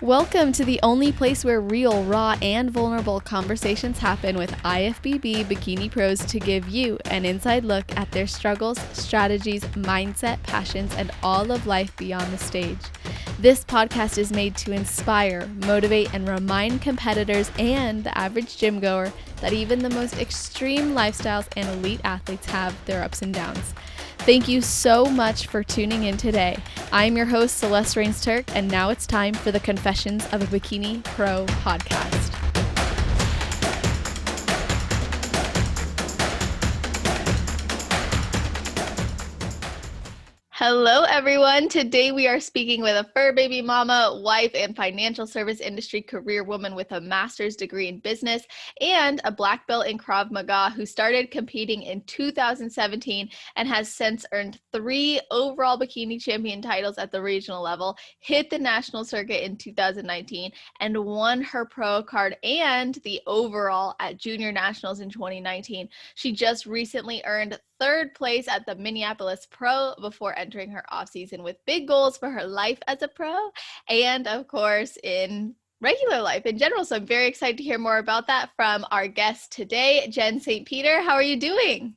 Welcome to the only place where real, raw, and vulnerable conversations happen with IFBB Bikini Pros to give you an inside look at their struggles, strategies, mindset, passions, and all of life beyond the stage. This podcast is made to inspire, motivate, and remind competitors and the average gym goer that even the most extreme lifestyles and elite athletes have their ups and downs. Thank you so much for tuning in today. I'm your host, Celeste Rains-Turk, and now it's time for the Confessions of a Bikini Pro podcast. Hello, everyone. Today we are speaking with a fur baby mama, wife, and financial service industry career woman with a master's degree in business and a black belt in Krav Maga who started competing in 2017 and has since earned 3 overall bikini champion titles at the regional level, hit the national circuit in 2019, and won her pro card and the overall at junior nationals in 2019. She just recently earned 3rd place at the Minneapolis Pro before entering her offseason with big goals for her life as a pro and, of course, in regular life in general. So I'm very excited to hear more about that from our guest today, Jen St. Peter. How are you doing?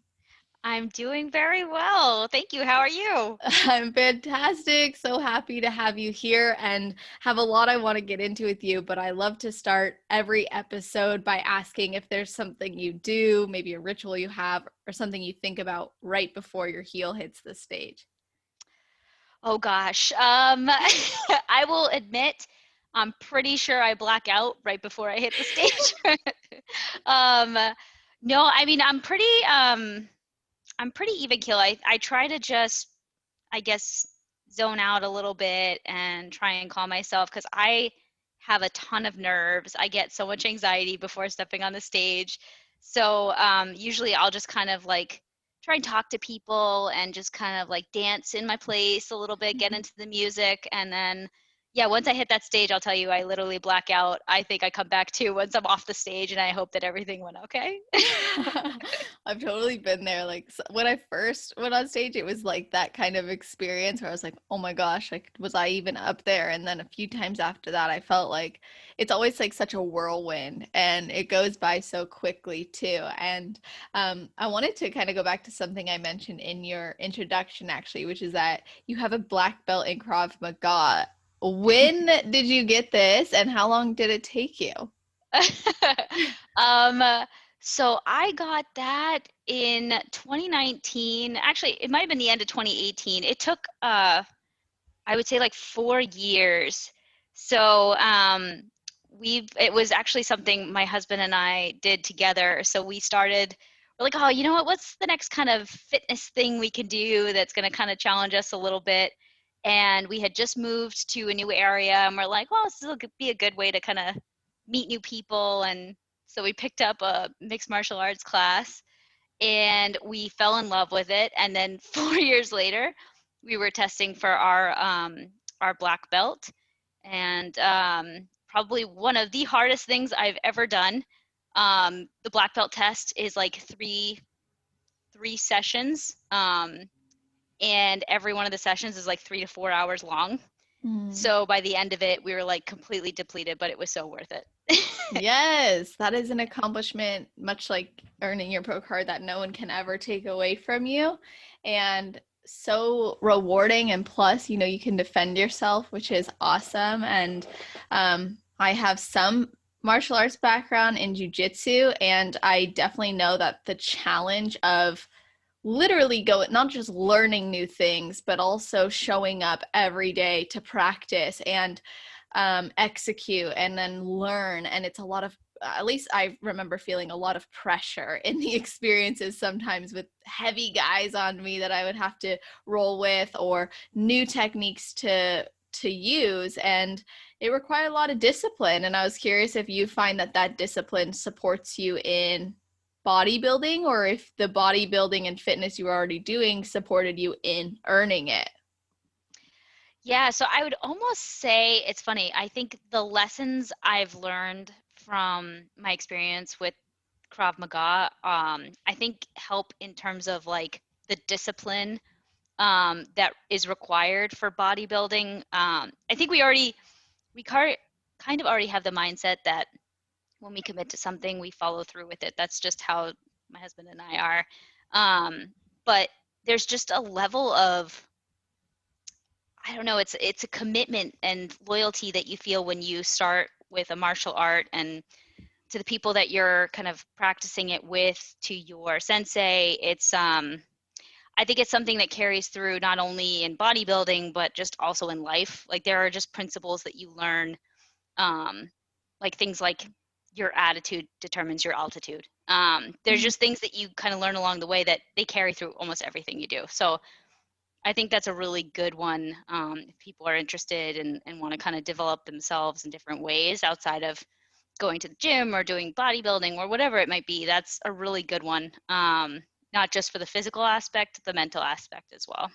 I'm doing very well. Thank you. How are you? I'm fantastic. So happy to have you here and have a lot I want to get into with you. But I love to start every episode by asking if there's something you do, maybe a ritual you have, or something you think about right before your heel hits the stage. Oh gosh. I will admit, I'm pretty sure I black out right before I hit the stage. um, no, I mean I'm pretty even keel. I try to just, I guess, zone out a little bit and try and calm myself because I have a ton of nerves. I get so much anxiety before stepping on the stage. So usually I'll just kind of like try and talk to people and just kind of like dance in my place a little bit, get into the music, and then yeah, once I hit that stage, I'll tell you, I literally black out. I think I come back to once I'm off the stage, and I hope that everything went okay. I've totally been there. Like when I first went on stage, it was like that kind of experience where I was like, oh my gosh, like was I even up there? And then a few times after that, I felt like it's always like such a whirlwind and it goes by so quickly too. And I wanted to kind of go back to something I mentioned in your introduction, actually, which is that you have a black belt in Krav Maga. When did you get this and how long did it take you? Um, so I got that in 2019. Actually, it might have been the end of 2018. It took, I would say like 4 years. So, it was actually something my husband and I did together. So we're like, oh, you know what? What's the next kind of fitness thing we can do that's going to kind of challenge us a little bit? And we had just moved to a new area, and we're like, well, this will be a good way to kind of meet new people. And so we picked up a mixed martial arts class and we fell in love with it. And then 4 years later, we were testing for our black belt, and probably one of the hardest things I've ever done. The black belt test is like three sessions, and every one of the sessions is like 3 to 4 hours long. Mm. So by the end of it, we were like completely depleted, but it was so worth it. Yes, that is an accomplishment, much like earning your pro card that no one can ever take away from you. And so rewarding. And plus, you can defend yourself, which is awesome. And I have some martial arts background in jujitsu, and I definitely know that the challenge of literally not just learning new things, but also showing up every day to practice and execute and then learn. And it's a lot of, at least I remember feeling a lot of pressure in the experiences sometimes with heavy guys on me that I would have to roll with or new techniques to use, and it required a lot of discipline. And I was curious if you find that discipline supports you in bodybuilding, or if the bodybuilding and fitness you were already doing supported you in earning it. Yeah, so I would almost say it's funny. I think the lessons I've learned from my experience with Krav Maga, I think help in terms of like the discipline that is required for bodybuilding. I think we kind of already have the mindset that when we commit to something, we follow through with it. That's just how my husband and I are. But there's just a level of, I don't know, it's a commitment and loyalty that you feel when you start with a martial art, and to the people that you're kind of practicing it with, to your sensei. It's I think it's something that carries through not only in bodybuilding but just also in life. Like there are just principles that you learn, um, like things like your attitude determines your altitude. There's Mhm. just things that you kind of learn along the way that they carry through almost everything you do. So I think that's a really good one, if people are interested and want to kind of develop themselves in different ways outside of going to the gym or doing bodybuilding or whatever it might be. That's a really good one, not just for the physical aspect, the mental aspect as well.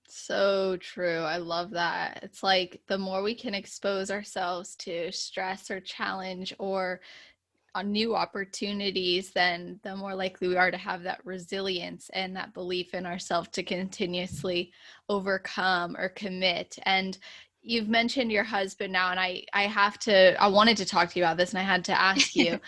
So true. I love that. It's like the more we can expose ourselves to stress or challenge or on new opportunities, then the more likely we are to have that resilience and that belief in ourselves to continuously overcome or commit. And you've mentioned your husband now, and I wanted to talk to you about this, and I had to ask you.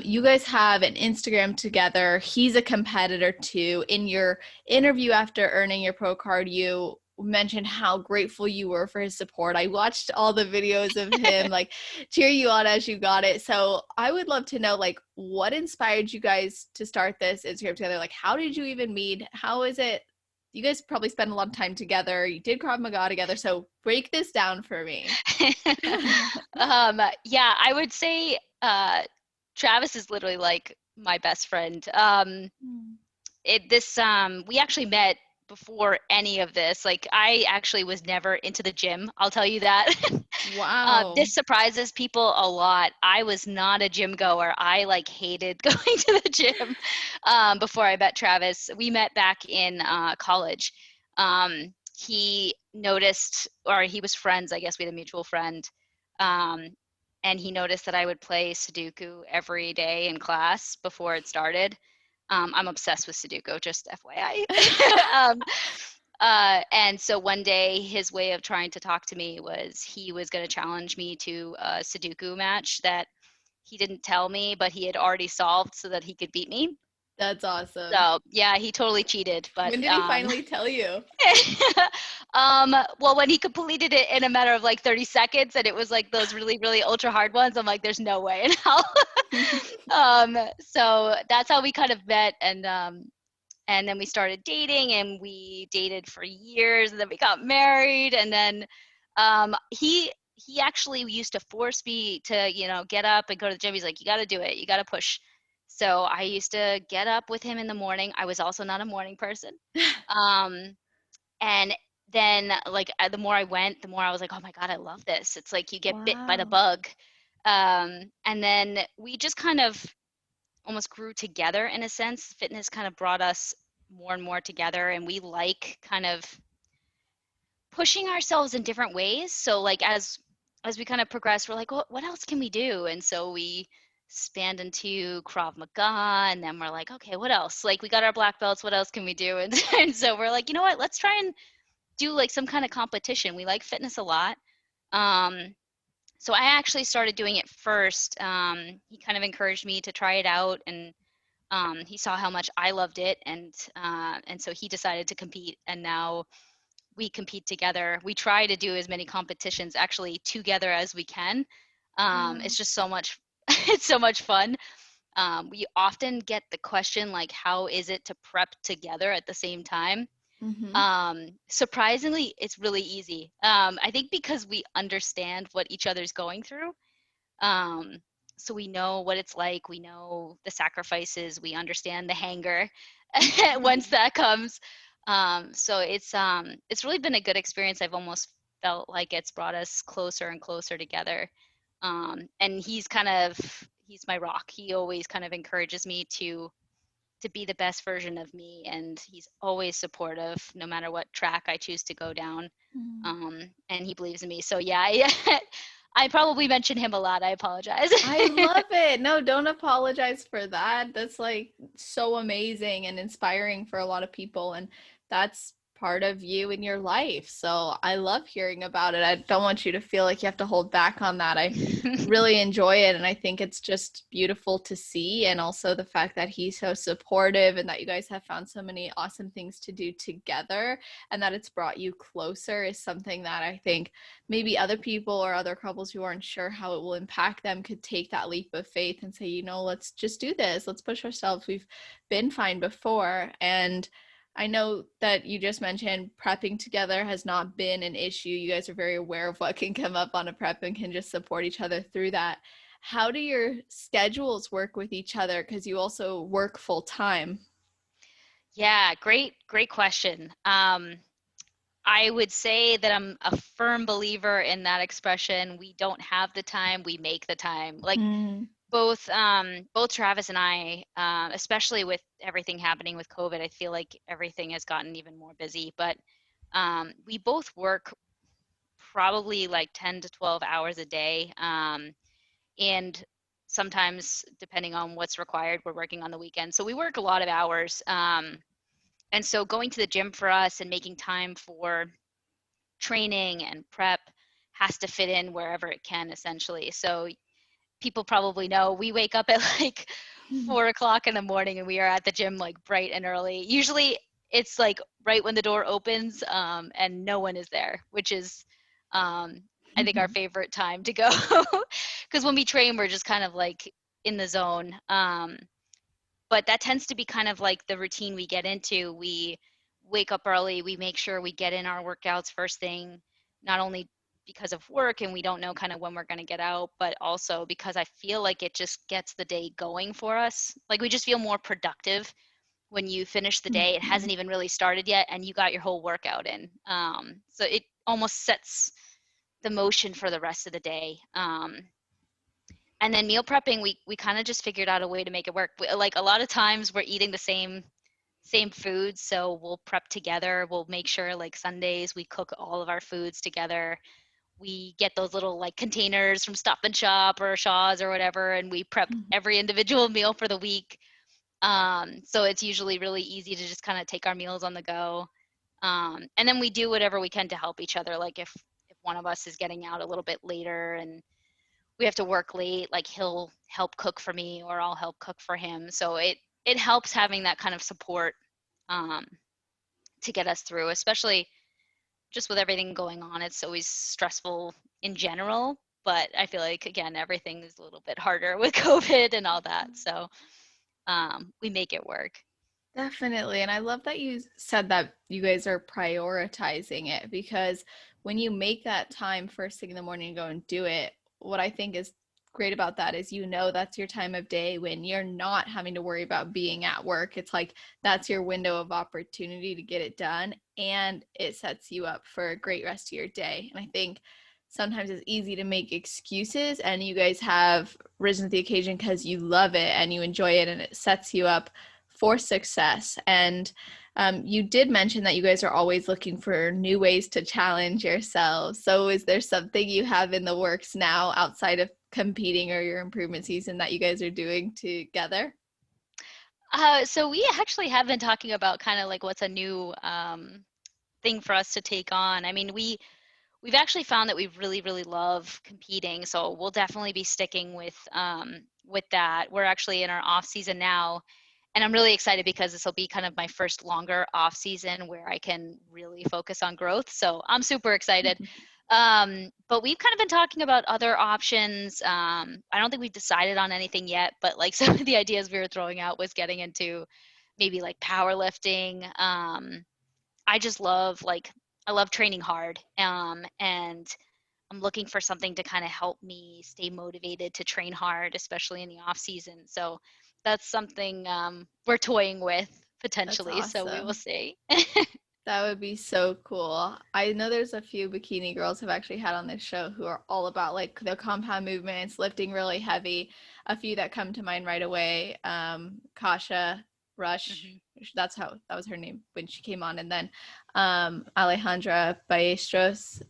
You guys have an Instagram together. He's a competitor too. In your interview after earning your pro card, you mentioned how grateful you were for his support. I watched all the videos of him like cheer you on as you got it. So I would love to know, like, what inspired you guys to start this Instagram together? Like, how did you even meet? How is it? You guys probably spend a lot of time together. You did Krav Maga together. So break this down for me. Yeah, I would say Travis is literally like my best friend. We actually met before any of this. Like I actually was never into the gym, I'll tell you that. Wow. This surprises people a lot. I was not a gym goer. I like hated going to the gym, before I met Travis. We met back in college. He noticed, or he was friends, I guess we had a mutual friend. Um, and he noticed that I would play Sudoku every day in class before it started. I'm obsessed with Sudoku, just FYI. um, and so one day, his way of trying to talk to me was he was going to challenge me to a Sudoku match that he didn't tell me, but he had already solved so that he could beat me. That's awesome. So yeah, he totally cheated. But When did he finally tell you? well, when he completed it in a matter of like 30 seconds, and it was like those really, really ultra hard ones, I'm like, there's no way in hell. So that's how we kind of met, and then we started dating, and we dated for years, and then we got married, and then he actually used to force me to, get up and go to the gym. He's like, you got to do it, you got to push. So I used to get up with him in the morning. I was also not a morning person. um and then like the more I went, the more I was like, oh my god, I love this. It's like you get bit by the Wow. bug. And then we just kind of almost grew together in a sense. Fitness kind of brought us more and more together, and we like kind of pushing ourselves in different ways. So like as we kind of progress, we're like, what else can we do? And so we spanned into Krav Maga, and then we're like, okay, what else? Like we got our black belts, what else can we do? And so we're like, you know what? Let's try and do like some kind of competition. We like fitness a lot. Um, so I actually started doing it first. He kind of encouraged me to try it out, and he saw how much I loved it, and so he decided to compete. And now we compete together. We try to do as many competitions actually together as we can. Wow. It's just so much. It's so much fun. We often get the question like, "How is it to prep together at the same time?" Mm-hmm. Surprisingly, it's really easy. I think because we understand what each other's going through. Um, so we know what it's like. We know the sacrifices. We understand the hanger once that comes. So it's really been a good experience. I've almost felt like it's brought us closer and closer together. And he's my rock. He always kind of encourages me to be the best version of me, and he's always supportive no matter what track I choose to go down. And he believes in me. So yeah, I probably mention him a lot. I apologize. I love it. No, don't apologize for that. That's like so amazing and inspiring for a lot of people. And that's part of you in your life. So I love hearing about it. I don't want you to feel like you have to hold back on that. I really enjoy it, and I think it's just beautiful to see, and also the fact that he's so supportive and that you guys have found so many awesome things to do together and that it's brought you closer is something that I think maybe other people or other couples who aren't sure how it will impact them could take that leap of faith and say, you know, let's just do this. Let's push ourselves. We've been fine before. And I know that you just mentioned prepping together has not been an issue. You guys are very aware of what can come up on a prep and can just support each other through that. How do your schedules work with each other? Because you also work full time. Yeah, great question. I would say that I'm a firm believer in that expression. We don't have the time, we make the time. Like Mm. both Travis and I, especially with everything happening with COVID, I feel like everything has gotten even more busy. But we both work probably like 10 to 12 hours a day, and sometimes depending on what's required, we're working on the weekend. So we work a lot of hours. And so going to the gym for us and making time for training and prep has to fit in wherever it can, essentially. So people probably know we wake up at like 4 o'clock in the morning and we are at the gym like bright and early. Usually it's like right when the door opens, and no one is there, which is I think our favorite time to go. Because when we train, we're just kind of like in the zone. But that tends to be kind of like the routine we get into. We wake up early, we make sure we get in our workouts first thing, not only because of work and we don't know kind of when we're going to get out, but also because I feel like it just gets the day going for us. Like we just feel more productive when you finish the day. It hasn't even really started yet and you got your whole workout in. So it almost sets the motion for the rest of the day. And then meal prepping, we kind of just figured out a way to make it work. Like a lot of times we're eating the same foods, so we'll prep together. We'll make sure like Sundays we cook all of our foods together. We get those little like containers from Stop and Shop or Shaw's or whatever, and we prep every individual meal for the week. So it's usually really easy to just kind of take our meals on the go. And then we do whatever we can to help each other. Like if one of us is getting out a little bit later and we have to work late, like he'll help cook for me or I'll help cook for him. So it helps having that kind of support, um, to get us through, especially just with everything going on. It's always stressful in general, but I feel like again everything is a little bit harder with COVID and all that. So we make it work. Definitely. And I love that you said that you guys are prioritizing it because when you make that time first thing in the morning and go and do it, what I think is great about that is you know that's your time of day when you're not having to worry about being at work. It's like that's your window of opportunity to get it done and it sets you up for a great rest of your day. And I think sometimes it's easy to make excuses and you guys have risen to the occasion because you love it and you enjoy it and it sets you up for success. And you did mention that you guys are always looking for new ways to challenge yourselves. So is there something you have in the works now outside of competing or your improvement season that you guys are doing together? So we actually have been talking about kind of like what's a new thing for us to take on. I mean, we've actually found that we really love competing, so we'll definitely be sticking with that. We're actually in our off season now, and I'm really excited because this will be kind of my first longer off season where I can really focus on growth. So I'm super excited. But we've kind of been talking about other options. I don't think we've decided on anything yet, but like some of the ideas we were throwing out was getting into maybe like powerlifting. I just love like I love training hard, and I'm looking for something to kind of help me stay motivated to train hard, especially in the off season. So that's something we're toying with That's potentially. So we will awesome. see. That would be so cool. I know there's a few bikini girls have actually had on this show who are all about like the compound movements, lifting really heavy. A few that come to mind right away. Kasha Rush, Hmm. that's how that was her name when she came on, and then Alejandra Ballesteros.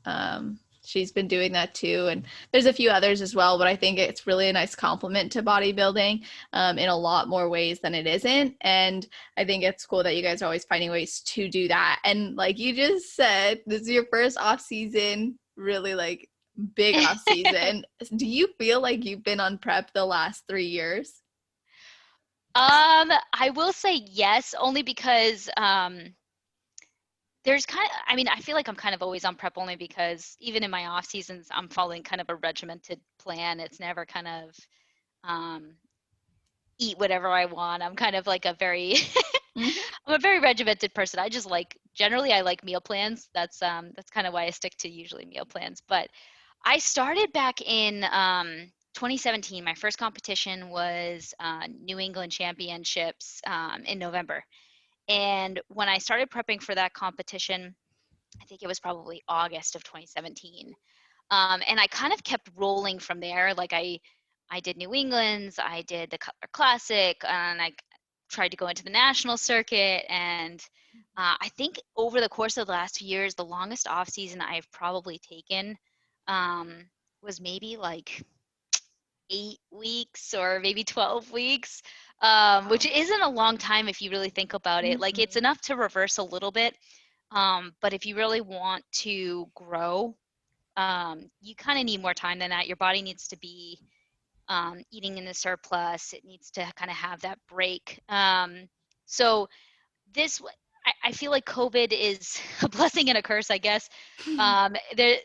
she's been doing that too. And there's a few others as well, but I think it's really a nice complement to bodybuilding in a lot more ways than it isn't. And I think it's cool that you guys are always finding ways to do that. And like you just said, this is your first off season, really like big off season. Do you feel like you've been on prep the last 3 years? I will say yes, only because there's kind of, I mean, I feel like I'm kind of always on prep only because even in my off seasons, I'm following kind of a regimented plan. It's never kind of um, eat whatever I want. I'm kind of like a very Mhm. I'm a very regimented person. I just like generally I like meal plans. That's kind of why I stick to usually meal plans. But I started back in 2017. My first competition was New England Championships in November. And when I started prepping for that competition, I think it was probably August of 2017. And I kind of kept rolling from there. Like I did New England's, I did the Cutler Classic, and I tried to go into the national circuit. And I think over the course of the last 2 years, the longest off season I've probably taken um, was maybe like 8 weeks or maybe 12 weeks, which Wow. isn't a long time if you really think about it. Like it's Mhm. enough to reverse a little bit. But if you really want to grow, you kind of need more time than that. Your body needs to be eating in the surplus. It needs to kind of have that break. So this, I feel like COVID is a blessing and a curse, I guess. There,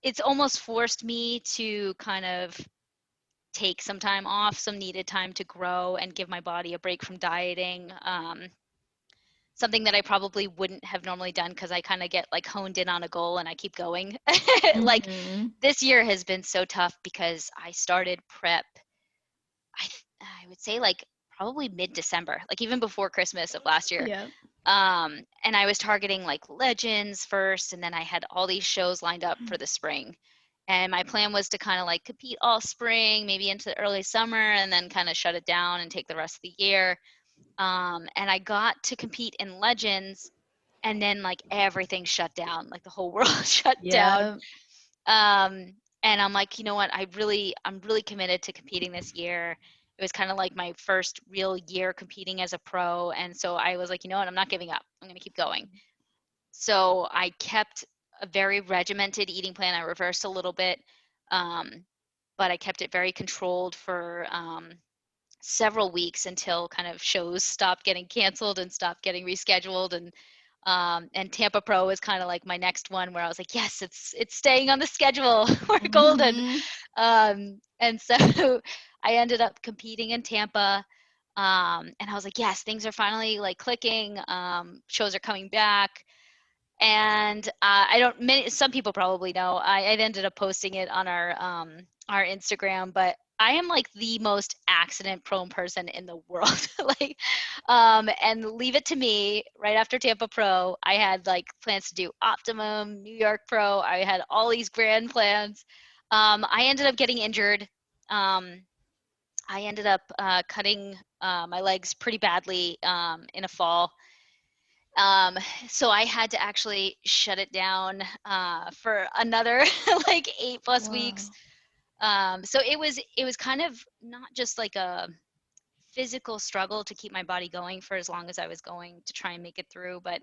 it's almost forced me to kind of take some time off, some needed time to grow and give my body a break from dieting. Something that I probably wouldn't have normally done because I kind of get like honed in on a goal and I keep going. Like Mhm. this year has been so tough because I started prep, I would say like probably mid-December, like even before Christmas of last year. Yeah. And I was targeting like Legends first, and then I had all these shows lined up for the spring. And my plan was to kind of like compete all spring, maybe into the early summer, and then kind of shut it down and take the rest of the year. And I got to compete in Legends, and then like everything shut down, like the whole world shut down. Yeah. And I'm like, you know what? I'm really committed to competing this year. It was kind of like my first real year competing as a pro, and so I was like, you know what? I'm not giving up. I'm going to keep going. So I kept a very regimented eating plan. I reversed a little bit, um, but I kept it very controlled for several weeks until kind of shows stopped getting canceled and stopped getting rescheduled. And Tampa Pro is kind of like my next one where I was like, yes, it's staying on the schedule. We're golden. Mhm. And so I ended up competing in Tampa. And I was like, yes, things are finally like clicking. Shows are coming back. And I don't. Some people probably know. I ended up posting it on our Instagram, but I am like the most accident prone person in the world. Like, and leave it to me. Right after Tampa Pro, I had like plans to do Optimum, New York Pro. I had all these grand plans. I ended up getting injured. Um, I ended up cutting my legs pretty badly in a fall. Um, so I had to actually shut it down for another like 8+ weeks. Wow. So it was kind of not just like a physical struggle to keep my body going for as long as I was going to try and make it through, but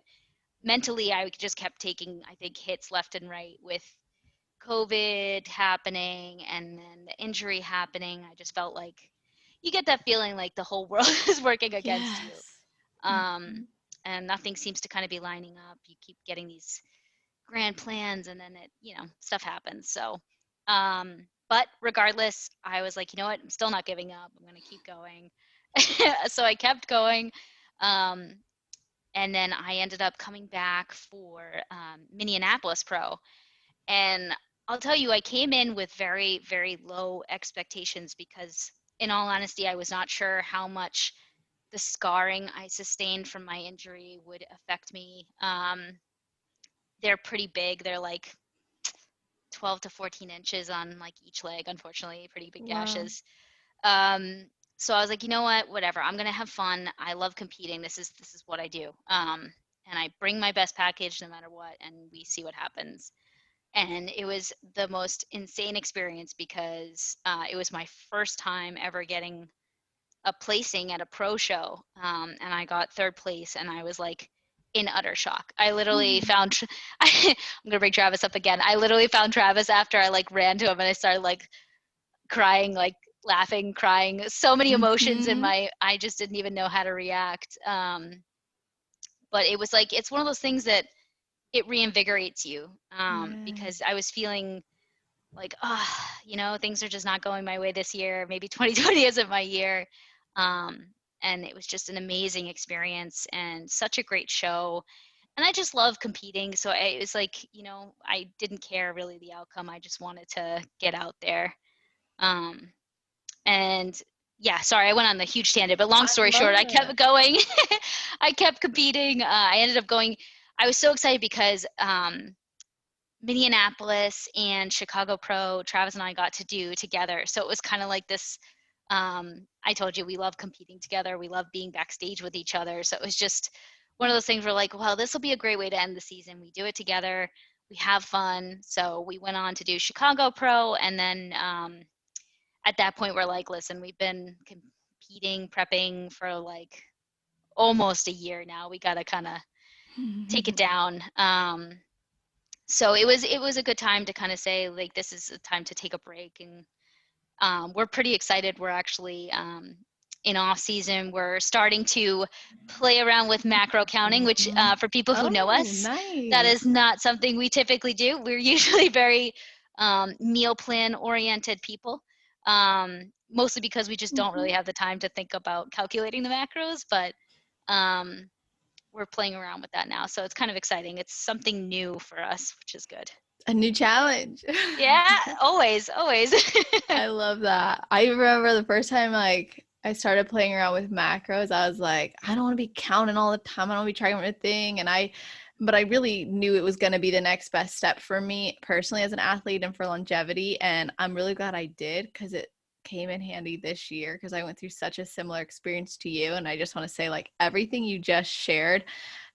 mentally I just kept taking, I think, hits left and right with COVID happening and then the injury happening. I just felt like you get that feeling like the whole world is working against you. Yes. Um, Mhm. and nothing seems to kind of be lining up. You keep getting these grand plans and then stuff happens. So, but regardless, I was like, you know what? I'm still not giving up. I'm going to keep going. So I kept going. Um, and then I ended up coming back for Minneapolis Pro. And I'll tell you, I came in with very, very low expectations because, in all honesty, I was not sure how much the scarring I sustained from my injury would affect me. They're pretty big. They're like 12 to 14 inches on like each leg, unfortunately, pretty big Wow. gashes. Um, so I was like, you know what, whatever. I'm gonna have fun. I love competing. This is what I do. And I bring my best package no matter what, and we see what happens. And it was the most insane experience because it was my first time ever getting a placing at a pro show, and I got third place, and I was like in utter shock. I literally found I'm gonna bring Travis up again. I literally found Travis after I like ran to him, and I started like crying, like laughing, crying, so many emotions in Mhm. my, I just didn't even know how to react. But it was like, it's one of those things that it reinvigorates you, Yeah. because I was feeling like, you know, things are just not going my way this year. Maybe 2020 isn't my year. Um, and it was just an amazing experience and such a great show. And I just love competing. So it was like, you know, I didn't care really the outcome. I just wanted to get out there. Um, and yeah, sorry, I went on the huge tangent, but long I story short, love I it. kept going. I kept competing. I ended up going, I was so excited because Minneapolis and Chicago Pro, Travis and I got to do together. So it was kind of like this. I told you we love competing together. We love being backstage with each other. So it was just one of those things where like, well, this will be a great way to end the season. We do it together. We have fun. So we went on to do Chicago Pro, and then at that point we're like, listen, we've been competing, prepping for like almost a year now. We got to kind of take it down. So it was a good time to kind of say like, this is a time to take a break. And we're pretty excited. We're actually in off season. We're starting to play around with macro counting, which for people who know Oh, us, that is nice. not something we typically do. We're usually very meal plan oriented people, mostly because we just don't really Mhm. have the time to think about calculating the macros. But um, we're playing around with that now, so it's kind of exciting. It's something new for us, which is good. A new challenge. Yeah, always, always. I love that. I remember the first time like I started playing around with macros, I was like, I don't want to be counting all the time. I don't want to be tracking everything. But I really knew it was going to be the next best step for me personally as an athlete and for longevity. And I'm really glad I did because it came in handy this year because I went through such a similar experience to you. And I just want to say, like, everything you just shared,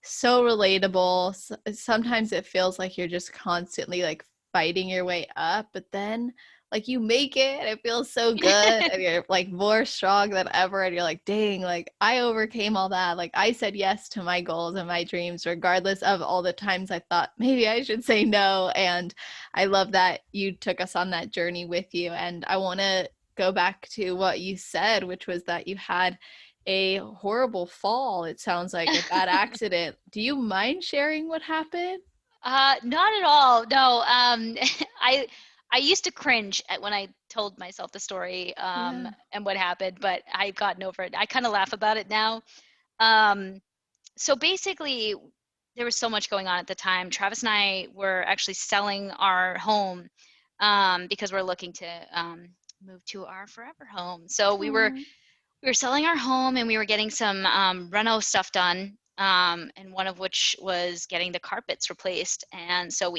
so relatable. Sometimes it feels like you're just constantly like fighting your way up, but then like you make it and it feels so good and you're like more strong than ever and you're like, dang, like I overcame all that. Like I said yes to my goals and my dreams regardless of all the times I thought maybe I should say no. And I love that you took us on that journey with you. And I want to go back to what you said, which was that you had a horrible fall. It sounds like a bad accident. Do you mind sharing what happened? Not at all. No. I I used to cringe at when I told myself the story, Yeah. and what happened, but I've gotten over it. I kind of laugh about it now. Um, so basically, there was so much going on at the time. Travis and I were actually selling our home, because we're looking to move to our forever home. So Aw. we were selling our home, and we were getting some reno stuff done, and one of which was getting the carpets replaced. And so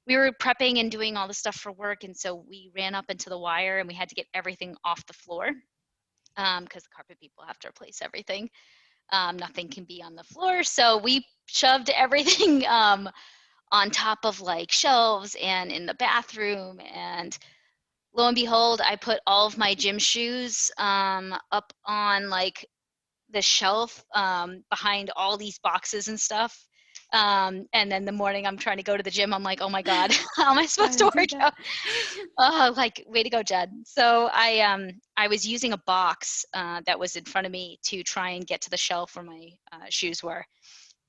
we were prepping and doing all the stuff for work, and so we ran up into the wire, and we had to get everything off the floor, because the carpet people have to replace everything. Nothing can be on the floor, so we shoved everything on top of like shelves and in the bathroom. And lo and behold, I put all of my gym shoes up on like the shelf, behind all these boxes and stuff. And then the morning I'm trying to go to the gym, I'm like, oh my God, how am I supposed I to do work that. out? Oh, like, way to go, Jed. So I was using a box that was in front of me to try and get to the shelf where my shoes were.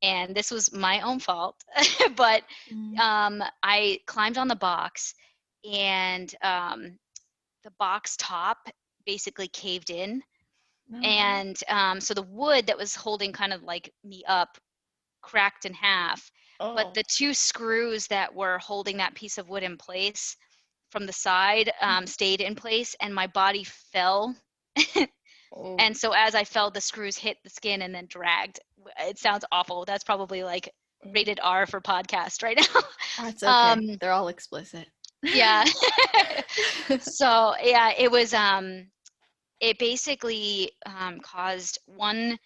And this was my own fault. But Mm. I climbed on the box, and the box top basically caved in. No. And so the wood that was holding kind of like me up cracked in half. But Oh. the two screws that were holding that piece of wood in place from the side stayed in place, and my body fell. Oh. And so as I fell, the screws hit the skin and then dragged. It sounds awful. That's probably like Oh. rated R for podcast right now. That's um, okay. They're all explicit. yeah. So yeah, it basically caused one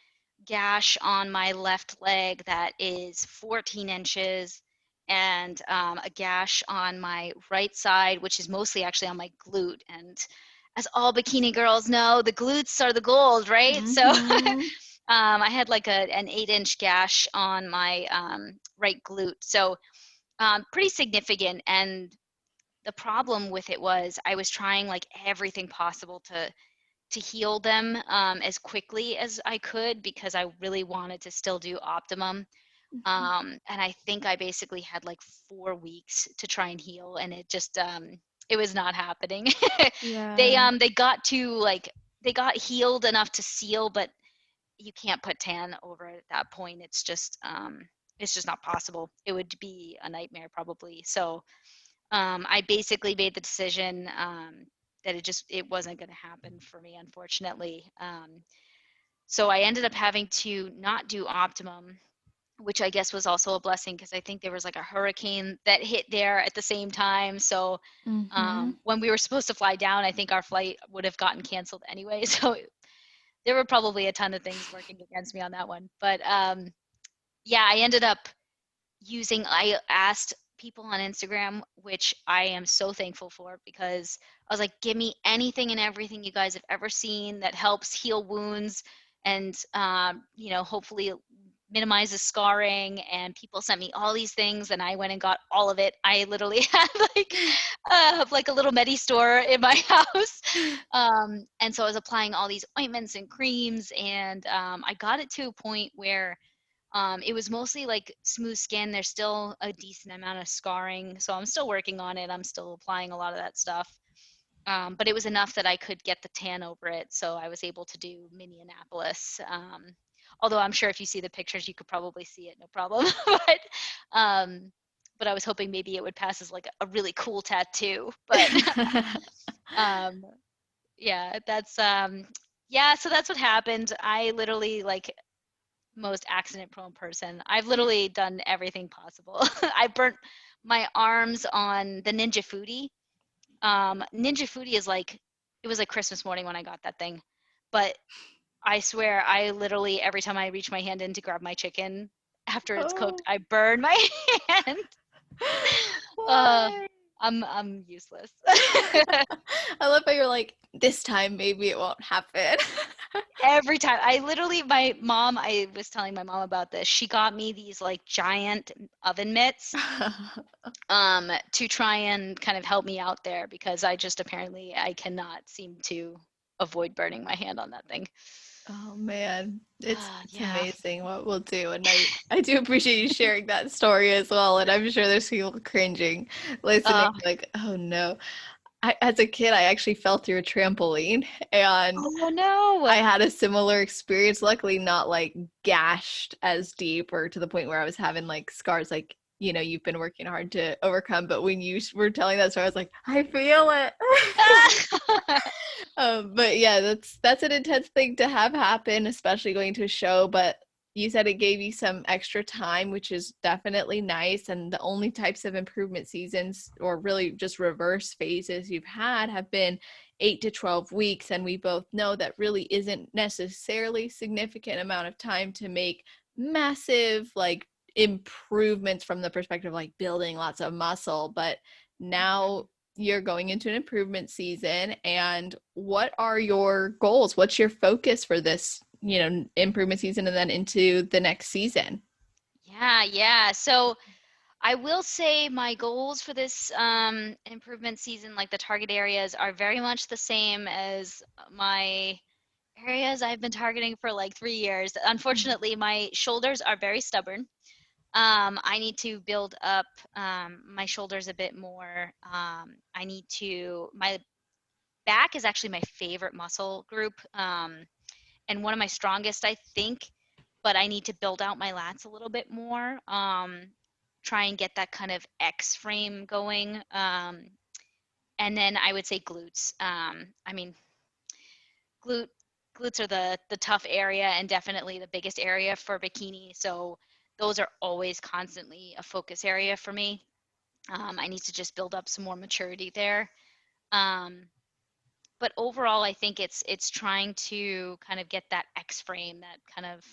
gash on my left leg that is 14 inches, and a gash on my right side, which is mostly actually on my glute. And as all bikini girls know, the glutes are the gold, right? So Mhm. I had like an 8-inch gash on my right glute. So pretty significant. And the problem with it was I was trying like everything possible to heal them as quickly as I could because I really wanted to still do optimum. Mhm. And I think I basically had like 4 weeks to try and heal, and it just it was not happening. Yeah. They got to like they got healed enough to seal, but you can't put tan over it at that point. It's just not possible. It would be a nightmare probably. So I basically made the decision that it wasn't going to happen for me, unfortunately. So I ended up having to not do optimum, which I guess was also a blessing because I think there was like a hurricane that hit there at the same time. So Mhm. when we were supposed to fly down, I think our flight would have gotten canceled anyway. So there were probably a ton of things working against me on that one. But yeah, I ended up I asked people on Instagram, which I am so thankful for because I was like, give me anything and everything you guys have ever seen that helps heal wounds and, hopefully minimizes scarring. And people sent me all these things and I went and got all of it. I literally had like a little medi store in my house. And so I was applying all these ointments and creams and I got it to a point where it was mostly like smooth skin. There's still a decent amount of scarring, so I'm still working on it. I'm still applying a lot of that stuff. But it was enough that I could get the tan over it, so I was able to do Minneapolis. Although I'm sure if you see the pictures, you could probably see it, no problem. Um, but I was hoping maybe it would pass as like a really cool tattoo. But um, yeah, yeah. So that's what happened. I literally like most accident prone person. I've literally done everything possible. I burnt my arms on the Ninja Foodie. Ninja Foodie is like, it was like Christmas morning when I got that thing. But I swear, I literally, every time I reach my hand in to grab my chicken after it's cooked, Oh, I burn my hand. Uh, why? I'm useless. I love how you're like, this time maybe it won't happen. Every time I was telling my mom about this. She got me these like giant oven mitts to try and kind of help me out there because I just apparently I cannot seem to avoid burning my hand on that thing. Oh man, it's Yeah. amazing what we'll do, and I do appreciate you sharing that story as well. And I'm sure there's people cringing, listening, Uh, like, oh no. As a kid, I actually fell through a trampoline, and oh no. I had a similar experience. Luckily, not like gashed as deep or to the point where I was having like scars, like you've been working hard to overcome. But when you were telling that story, I was like, I feel it. But yeah, that's an intense thing to have happen, especially going to a show. But you said it gave you some extra time, which is definitely nice. And the only types of improvement seasons, or really just reverse phases you've had, have been 8 to 12 weeks. And we both know that really isn't necessarily significant amount of time to make massive like improvements from the perspective of like building lots of muscle. But Mhm. now you're going into an improvement season, and what are your goals? What's your focus for this improvement season and then into the next season? Yeah, yeah. So I will say my goals for this improvement season, like the target areas, are very much the same as my areas I've been targeting for like 3 years. Unfortunately, my shoulders are very stubborn. I need to build up my shoulders a bit more. My back is actually my favorite muscle group and one of my strongest, I think, but I need to build out my lats a little bit more. Try and get that kind of X frame going. And then I would say glutes. I mean, glute glutes are the tough area and definitely the biggest area for bikini. So those are always constantly a focus area for me. I need to just build up some more maturity there. Um, but overall, I think it's trying to kind of get that X frame, that kind of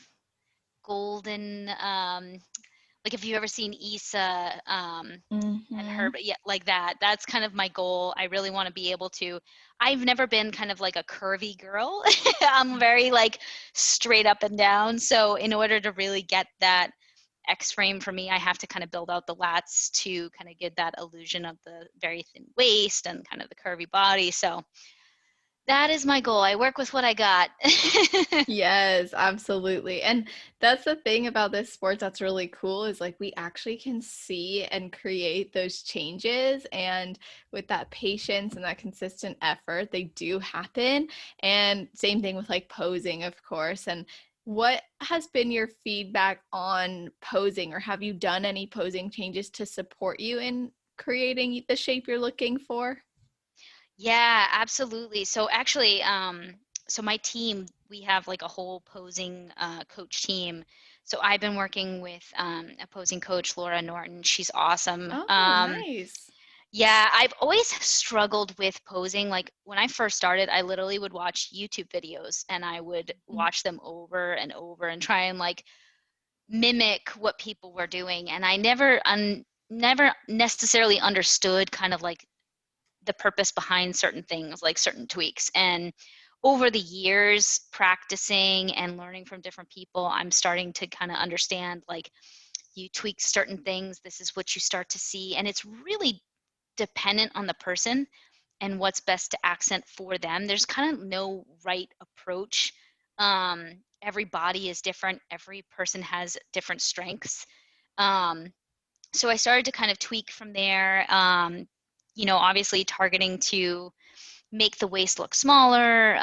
golden like if you've ever seen Issa, and her, Hmm. but yeah, like that. That's kind of my goal. I really want to be able to. I've never been kind of like a curvy girl. I'm very like straight up and down. So in order to really get that X frame for me, I have to kind of build out the lats to kind of get that illusion of the very thin waist and kind of the curvy body. So that is my goal. I work with what I got. Yes, absolutely. And that's the thing about this sport that's really cool is like we actually can see and create those changes. And with that patience and that consistent effort, they do happen. And same thing with like posing, of course. And what has been your feedback on posing, or have you done any posing changes to support you in creating the shape you're looking for? Yeah, absolutely. So actually, so my team, we have like a whole posing coach team. So I've been working with a posing coach, Laura Norton. She's awesome. Oh, nice. Yeah, I've always struggled with posing. Like when I first started, I literally would watch YouTube videos and I would watch them over and over and try and like mimic what people were doing. And I never necessarily understood kind of like the purpose behind certain things, like certain tweaks. And over the years, practicing and learning from different people, I'm starting to kind of understand like you tweak certain things, this is what you start to see. And it's really dependent on the person and what's best to accent for them. There's kind of no right approach. Every body is different, every person has different strengths. Um, so I started to kind of tweak from there. Obviously targeting to make the waist look smaller,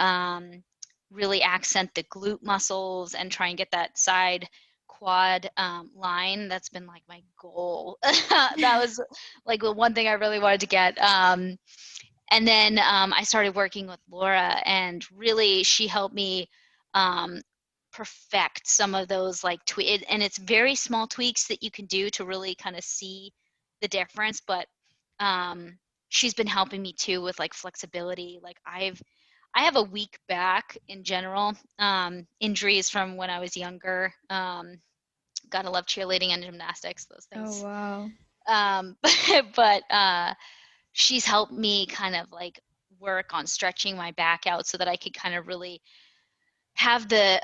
really accent the glute muscles, and try and get that side quad line. That's been like my goal. That was like the one thing I really wanted to get. And then I started working with Laura, and really she helped me um, perfect some of those like and it's very small tweaks that you can do to really kind of see the difference. But um, she's been helping me too with like flexibility. Like I have a weak back in general, injuries from when I was younger. Gotta love cheerleading and gymnastics; those Oh, things. wow. But she's helped me kind of like work on stretching my back out so that I could kind of really have the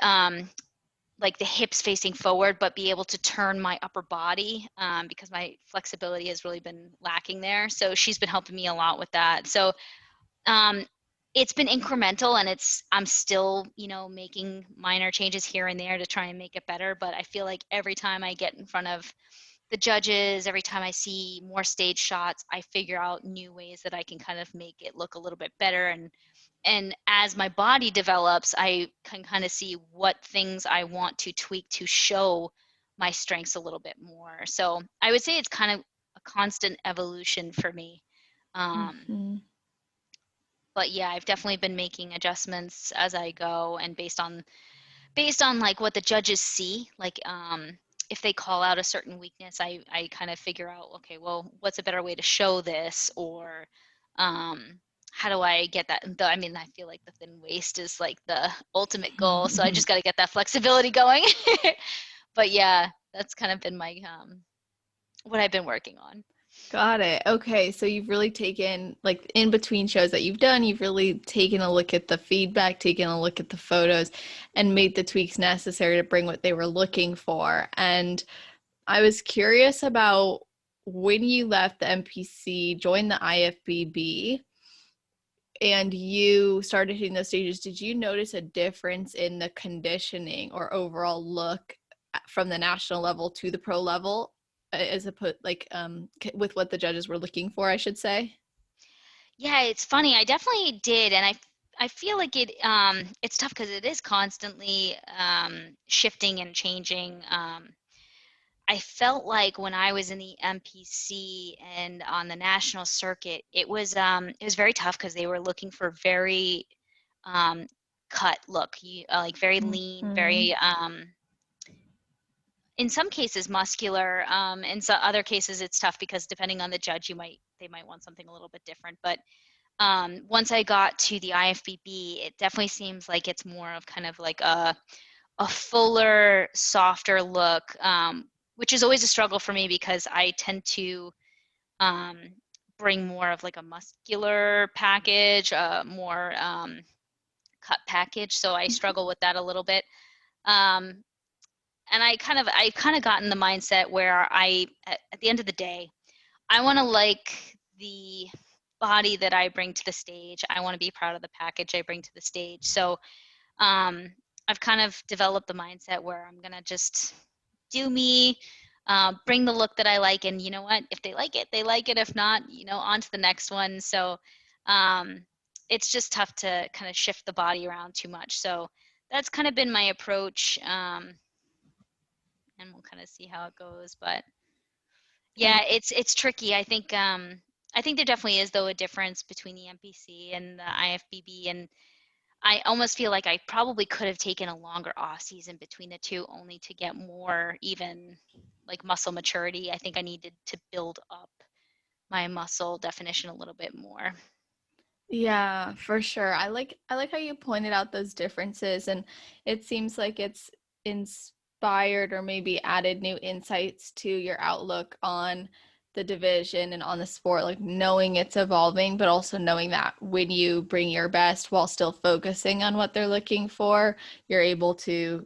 like the hips facing forward, but be able to turn my upper body because my flexibility has really been lacking there. So she's been helping me a lot with that. So um, it's been incremental, and I'm still making minor changes here and there to try and make it better. But I feel like every time I get in front of the judges, every time I see more stage shots, I figure out new ways that I can kind of make it look a little bit better. And as my body develops, I can kind of see what things I want to tweak to show my strengths a little bit more. So I would say it's kind of a constant evolution for me. Um, Hmm. but yeah, I've definitely been making adjustments as I go, and based on like what the judges see, like if they call out a certain weakness, I kind of figure out, okay, well, what's a better way to show this, or um how do I get that? I mean, I feel like the thin waist is like the ultimate goal, so I just got to get that flexibility going. But yeah, that's kind of been my what I've been working on. Got it. Okay, so you've really taken, like, in between shows that you've done, you've really taken a look at the feedback, taken a look at the photos, and made the tweaks necessary to bring what they were looking for. And I was curious about when you left the MPC, joined the IFBB, and you started hitting those stages, did you notice a difference in the conditioning or overall look from the national level to the pro level, as opposed like with what the judges were looking for, I should say? Yeah, it's funny. I definitely did, and I feel like it's tough because it is constantly shifting and changing. I felt like when I was in the MPC and on the national circuit, it was very tough because they were looking for very um, cut look, like very lean, Mhm. very in some cases muscular. In some other cases, it's tough because depending on the judge, they might want something a little bit different. But once I got to the IFBB, it definitely seems like it's more of kind of like a fuller, softer look, which is always a struggle for me because I tend to um, bring more of like a muscular package, more cut package. So I struggle with that a little bit. Um, and I kind of got in the mindset where at the end of the day, I want to like the body that I bring to the stage. I want to be proud of the package I bring to the stage. So um, I've kind of developed the mindset where I'm gonna just do me, bring the look that I like, and you know what? If they like it, they like it. If not, on to the next one. So um, it's just tough to kind of shift the body around too much. So that's kind of been my approach, and we'll kind of see how it goes. But yeah, it's tricky. I think there definitely is though a difference between the NPC and the IFBB, and I almost feel like I probably could have taken a longer off season between the two only to get more even like muscle maturity. I think I needed to build up my muscle definition a little bit more. Yeah, for sure. I like how you pointed out those differences, and it seems like it's inspired or maybe added new insights to your outlook on the division and on the sport, like knowing it's evolving, but also knowing that when you bring your best while still focusing on what they're looking for, you're able to,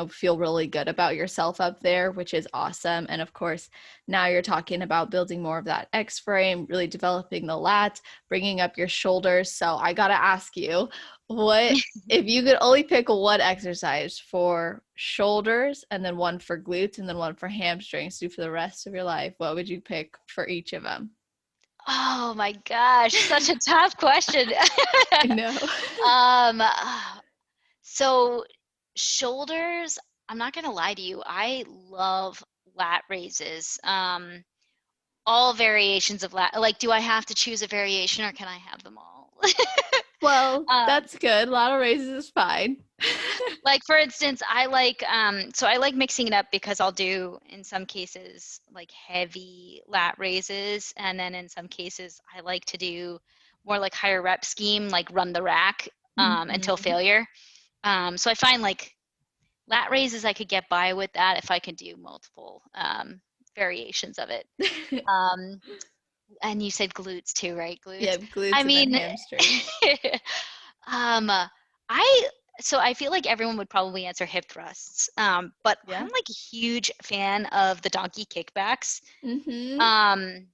feel really good about yourself up there, which is awesome. And of course, now you're talking about building more of that X frame, really developing the lats, bringing up your shoulders. So I got to ask you, what if you could only pick one exercise for shoulders and then one for glutes and then one for hamstrings to do for the rest of your life, what would you pick for each of them? Oh my gosh, such a tough question. I know. um, so shoulders, I'm not gonna lie to you, I love lat raises. All variations of lat. Like, do I have to choose a variation or can I have them all? Well, um, that's good. Lateral raises is fine. like for instance, so I like mixing it up because I'll do in some cases like heavy lat raises, and then in some cases I like to do more like higher rep scheme, like run the rack until Mhm. failure. So I find like lat raises I could get by with that if I can do multiple variations of it. Um, and you said glutes too, right? Yeah, Glutes. I glutes and then mean, hamstrings. um, I I feel like everyone would probably answer hip thrusts, but I'm Yeah. like a huge fan of the donkey kickbacks. Mm-hmm. Um,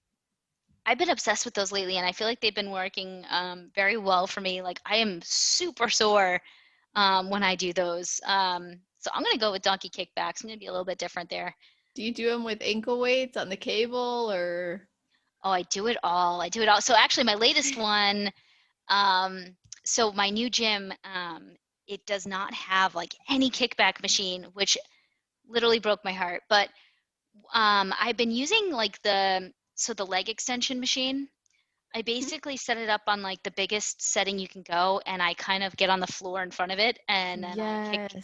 I've been obsessed with those lately, and I feel like they've been working very well for me. Like I am super sore when I do those. So I'm gonna go with donkey kickbacks. I'm gonna be a little bit different there. Do you do them with ankle weights on the cable or? Oh, I do it all. I do it all. So actually, my latest one. Um, so my new gym, it does not have like any kickback machine, which literally broke my heart. But I've been using like the leg extension machine. I basically set it up on like the biggest setting you can go, and I kind of get on the floor in front of it, and then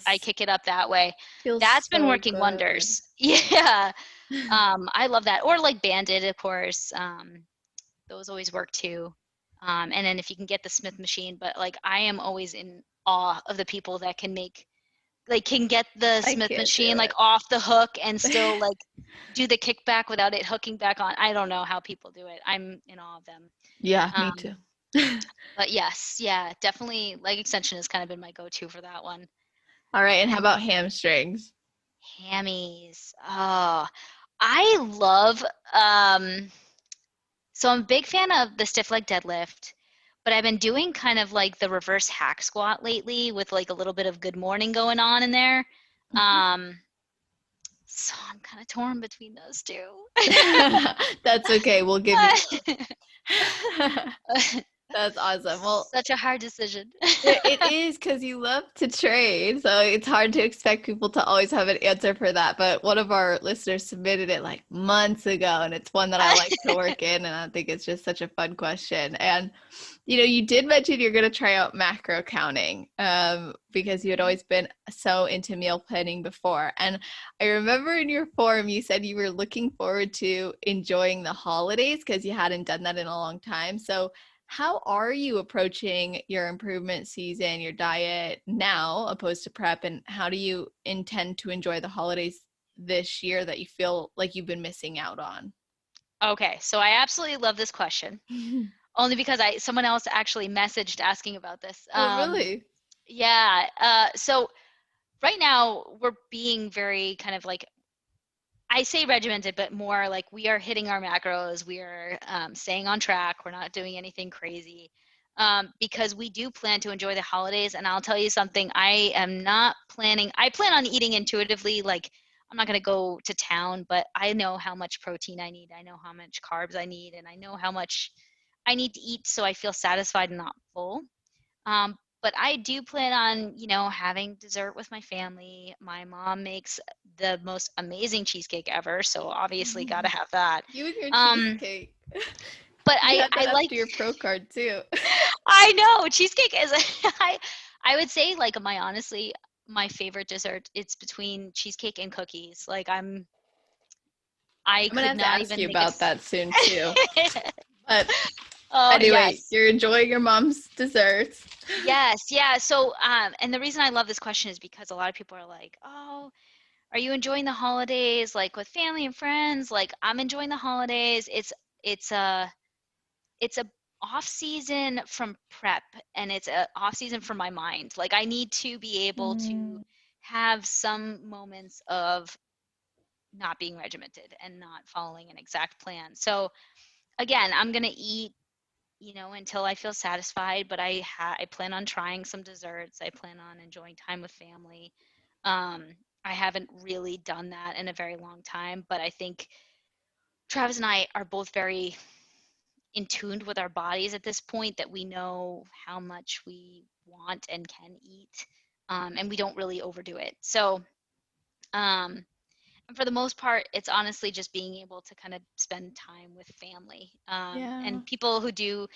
I Yes. kick it up that way. Feels That's been so working good. wonders. Yeah, I love that. Or like banded, of course. Those always work too. And then if you can get the Smith machine, but like I am always in awe of the people that can get the I Smith can't do machine like it. off the hook and still like do the kickback without it hooking back on. I don't know how people do it. I'm in awe of them. Yeah, me Um, too. but yes, yeah, definitely leg extension has kind of been my go-to for that one. All right, and how And about hamstrings? hammies. Oh, I love so I'm a big fan of the stiff leg deadlift, but I've been doing kind of like the reverse hack squat lately with like a little bit of good morning going on in there. Mhm. Um, so I'm kind of torn between those two. That's okay. We'll give you both. That's awesome. Well, Such a hard decision. it is because you love to trade, so it's hard to expect people to always have an answer for that. But one of our listeners submitted it like months ago, and it's one that I like to work in, and I think it's just such a fun question. And you did mention you're going to try out macro counting, because you had always been so into meal planning before. And I remember in your form you said you were looking forward to enjoying the holidays because you hadn't done that in a long time. So how are you approaching your improvement season, your diet now opposed to prep, and how do you intend to enjoy the holidays this year that you feel like you've been missing out on? Okay, so I absolutely love this question, only because someone else actually messaged asking about this. Oh, really? Yeah, so right now we're being very kind of like, I say regimented, but more like we are hitting our macros. We are staying on track. We're not doing anything crazy because we do plan to enjoy the holidays. And I'll tell you something, I am not planning, I plan on eating intuitively. Like, I'm not going to go to town, but I know how much protein I need. I know how much carbs I need, and I know how much I need to eat so I feel satisfied and not full. But I do plan on, having dessert with my family. My mom makes the most amazing cheesecake ever, so obviously got to have that. You and your Um, cheesecake. but You had I that like, after your pro card too. I know cheesecake is, I would say like honestly, my favorite dessert. It's between cheesecake and cookies. Like I I'm gonna could have to not ask even you think about that soon too. But Oh anyway, yes. you're enjoying your mom's desserts. Yes, yeah. So, and the reason I love this question is because a lot of people are like, "Oh, are you enjoying the holidays like with family and friends?" Like I'm enjoying the holidays. It's a it's a off season from prep, and it's a off season for my mind. Like I need to be able to Mm, have some moments of not being regimented and not following an exact plan. So again, I'm gonna eat, until I feel satisfied. But I plan on trying some desserts. I plan on enjoying time with family. Um, I haven't really done that in a very long time, but I think Travis and I are both very in tuned with our bodies at this point that we know how much we want and can eat, and we don't really overdo it. So, um, and for the most part, it's honestly just being able to kind of spend time with family. yeah. And people who do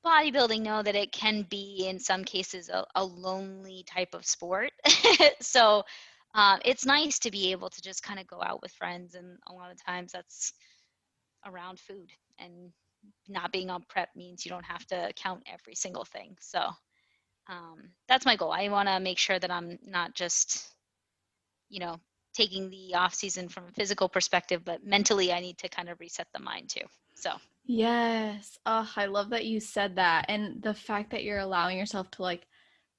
bodybuilding know that it can be in some cases a lonely type of sport. So it's nice to be able to just kind of go out with friends, and a lot of times that's around food, and not being on prep means you don't have to count every single thing. So that's my goal. I want to make sure that I'm not just, you know taking the off season from a physical perspective, but mentally I need to kind of reset the mind too. So Yes. Oh, I love that you said that. And the fact that you're allowing yourself to like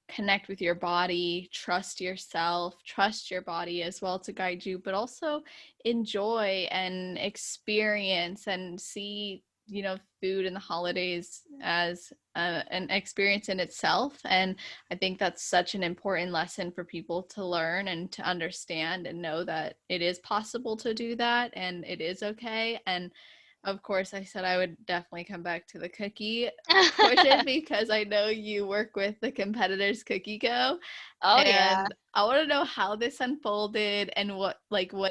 connect with your body, trust yourself, trust your body as well to guide you, but also enjoy and experience and see, food in the holidays as an experience in itself. And I think that's such an important lesson for people to learn and to understand and know that it is possible to do that and it is okay. And of course, I said I would definitely come back to the cookie portion because I know you work with the Competitors Cookie Co. oh yeah. And I want to know how this unfolded and what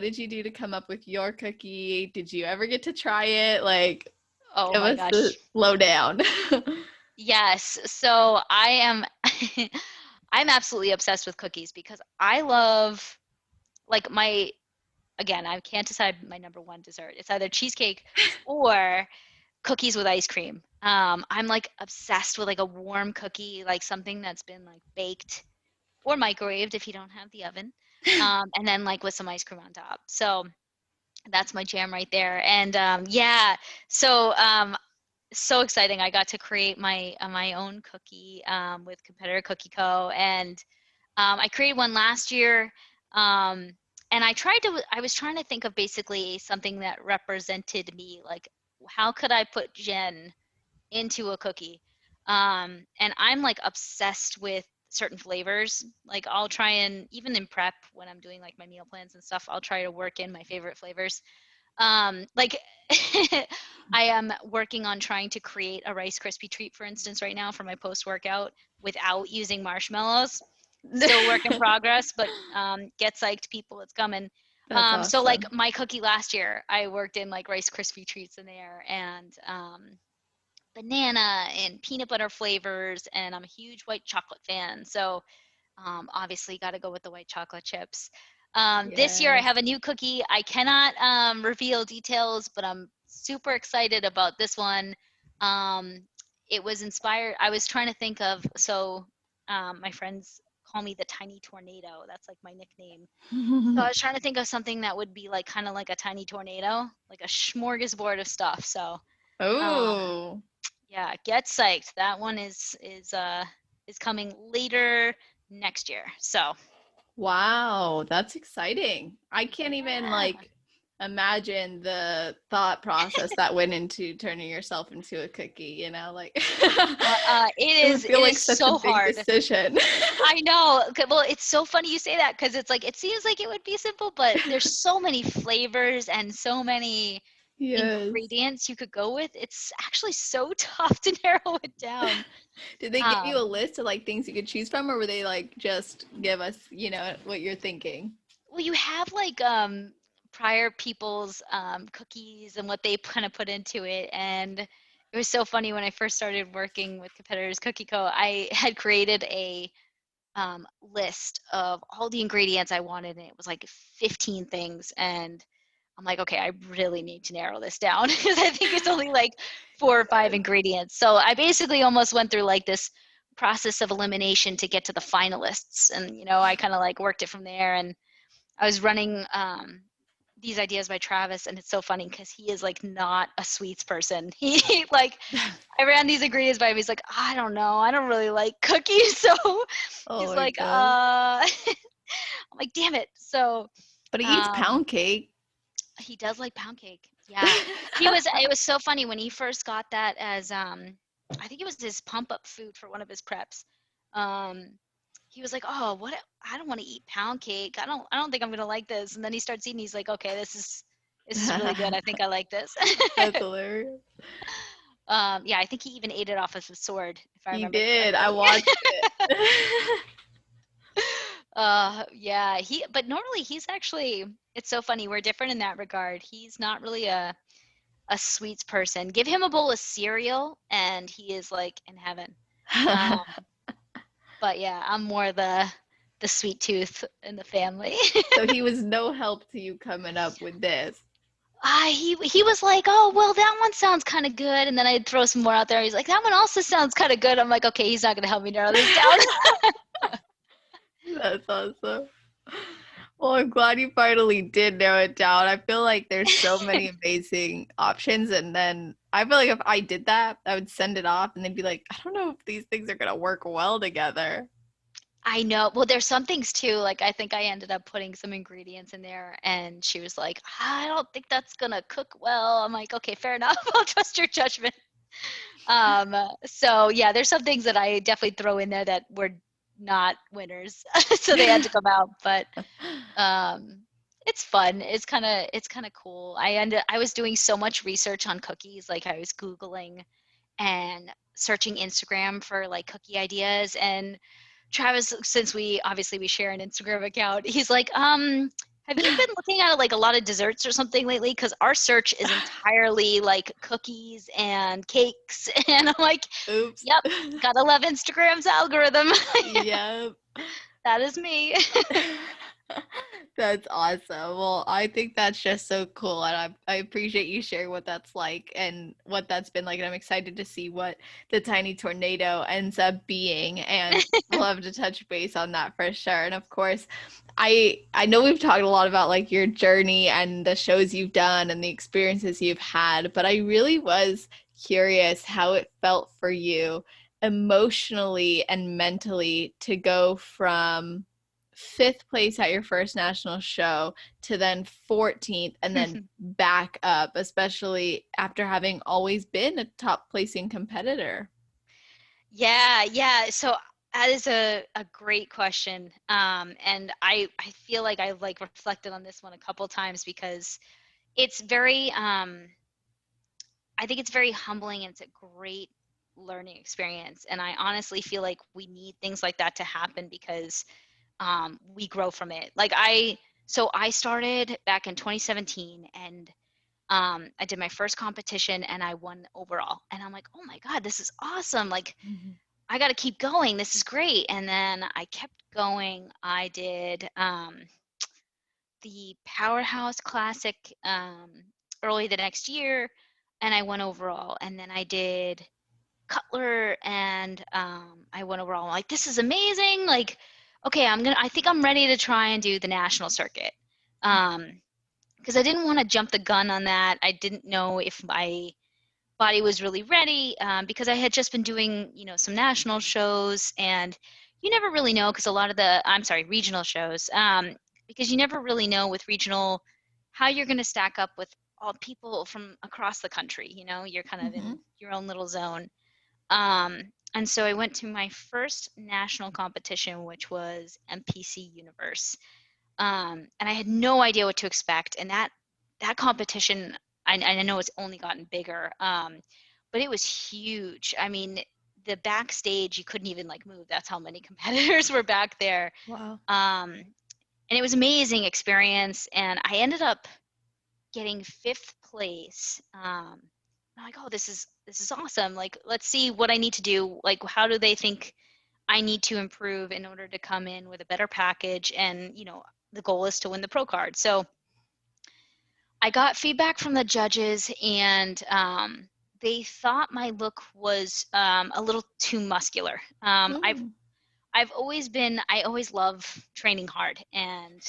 did you do to come up with your cookie? Did you ever get to try it? Like, Oh give my us the gosh. lowdown. Yes. So I am I'm absolutely obsessed with cookies because I love, like, my again, I can't decide my number one dessert. It's either cheesecake or cookies with ice cream. I'm like obsessed with like a warm cookie, like something that's been like baked or microwaved if you don't have the oven. And then like with some ice cream on top. So that's my jam right there. And yeah, so so exciting. I got to create my own cookie with Competitor Cookie Co. And I created one last year. Um, and I was trying to think of basically something that represented me. Like, how could I put Jen into a cookie? And I'm like obsessed with certain flavors. Like, I'll try and, even in prep when I'm doing like my meal plans and stuff, I'll try to work in my favorite flavors. Like I am working on trying to create a Rice Krispie treat, for instance, right now for my post workout without using marshmallows. Still work in progress, but get psyched, people, it's coming. That's So like awesome. my cookie last year, I worked in like Rice Krispie treats in there, and banana and peanut butter flavors, and I'm a huge white chocolate fan. So obviously, got to go with the white chocolate chips. This year, I Yes. have a new cookie. I cannot reveal details, but I'm super excited about this one. Um, it was inspired. I was trying to think of, so my friends call me the tiny tornado. That's like my nickname. So I was trying to think of something that would be like kind of like a tiny tornado, like a smorgasbord of stuff. So um, Oh, yeah, get psyched. That one is coming later next year. So wow, that's exciting. I can't even yeah. like imagine the thought process that went into turning yourself into a cookie, you know, like it would It feel is like such a so big hard. decision. I know. Well, it's so funny you say that because it's like it seems like it would be simple, but there's so many flavors and so many Yes. ingredients you could go with. It's actually so tough to narrow it down. Did they give you a Um, list of like things you could choose from, or were they like just give us, you know, what you're thinking? well, you have like prior people's cookies and what they kind of put into it, and it was so funny when I first started working with Competitors Cookie Co. I had created a list of all the ingredients I wanted, and it was like 15 things. And I'm like, okay, I really need to narrow this down because I think it's only like 4 or 5 ingredients. So I basically almost went through like this process of elimination to get to the finalists. And, I kind of like worked it from there. And I was running these ideas by Travis, and it's so funny because he is like not a sweets person. He like I ran these ingredients by him. He's like, I don't know, I don't really like cookies, so Oh he's my like, God. I'm like, damn it. So But he eats um, pound cake. he does like pound cake. Yeah, it was so funny when he first got that as I think it was his pump up food for one of his preps. Um, he was like, "Oh, what? I don't want to eat pound cake. I don't think I'm gonna like this." And then he starts eating. He's like, "Okay, this is really good. I think I like this." That's hilarious. Yeah, I think he even ate it off of his sword, if I He remember did. I correctly. watched it. Yeah, but normally he's actually, it's so funny. We're different in that regard. He's not really a sweets person. Give him a bowl of cereal and he is like in heaven. Um, but yeah, I'm more the sweet tooth in the family. So he was no help to you coming up with this. He was like, oh well, that one sounds kind of good, and then I'd throw some more out there. He's like, that one also sounds kind of good. I'm like, okay, he's not gonna help me narrow this down. That's awesome. Well, I'm glad you finally did narrow it down. I feel like there's so many amazing options. And then I feel like if I did that, I would send it off and they'd be like, I don't know if these things are going to work well together. I know. Well, there's some things too. Like I think I ended up putting some ingredients in there, and she was like, I don't think that's gonna cook well. I'm like, okay, fair enough. I'll trust your judgment. So yeah, there's some things that I definitely throw in there that were not winners, so they had to come out. But um, it's fun. It's kind of cool. I was doing so much research on cookies. Like I was Googling and searching Instagram for like cookie ideas. And Travis, since we share an Instagram account, he's like, have you been looking at like a lot of desserts or something lately? Because our search is entirely like cookies and cakes. And I'm like, Oops. yep, gotta love Instagram's algorithm. Yep. That is me. That's awesome. Well, I think that's just so cool. And I appreciate you sharing what that's like and what that's been like. And I'm excited to see what the tiny tornado ends up being. And we'll have to touch base on that for sure. And of course, I know we've talked a lot about like your journey and the shows you've done and the experiences you've had, but I really was curious how it felt for you emotionally and mentally to go from fifth place at your first national show to then 14th and then back up, especially after having always been a top placing competitor. Yeah, yeah. So that is a great question. And I feel like I like reflected on this one a couple times because it's very I think it's very humbling and it's a great learning experience. And I honestly feel like we need things like that to happen because we grow from it. So I started back in 2017 and I did my first competition and I won overall. And I'm like, oh my God, this is awesome. Like, I got to keep going. This is great. And then I kept going. I did the Powerhouse Classic early the next year, and I won overall. And then I did Cutler, and I won overall. I'm like, this is amazing. Like, okay, I think I'm ready to try and do the national circuit. Because I didn't want to jump the gun on that. I didn't know if my body was really ready, because I had just been doing, some national shows, and you never really know because regional shows, because you never really know with regional how you're going to stack up with all people from across the country. You're kind of Mm-hmm. in your own little zone. And so I went to my first national competition, which was NPC Universe. And I had no idea what to expect. And that competition, I know it's only gotten bigger, but it was huge. I mean, the backstage, you couldn't even like move. That's how many competitors were back there. Wow. Um, and it was amazing experience. And I ended up getting fifth place. I'm like, oh, this is awesome. Like, let's see what I need to do. Like, how do they think I need to improve in order to come in with a better package? And the goal is to win the pro card. So I got feedback from the judges, and they thought my look was a little too muscular. Mm. I always love training hard, and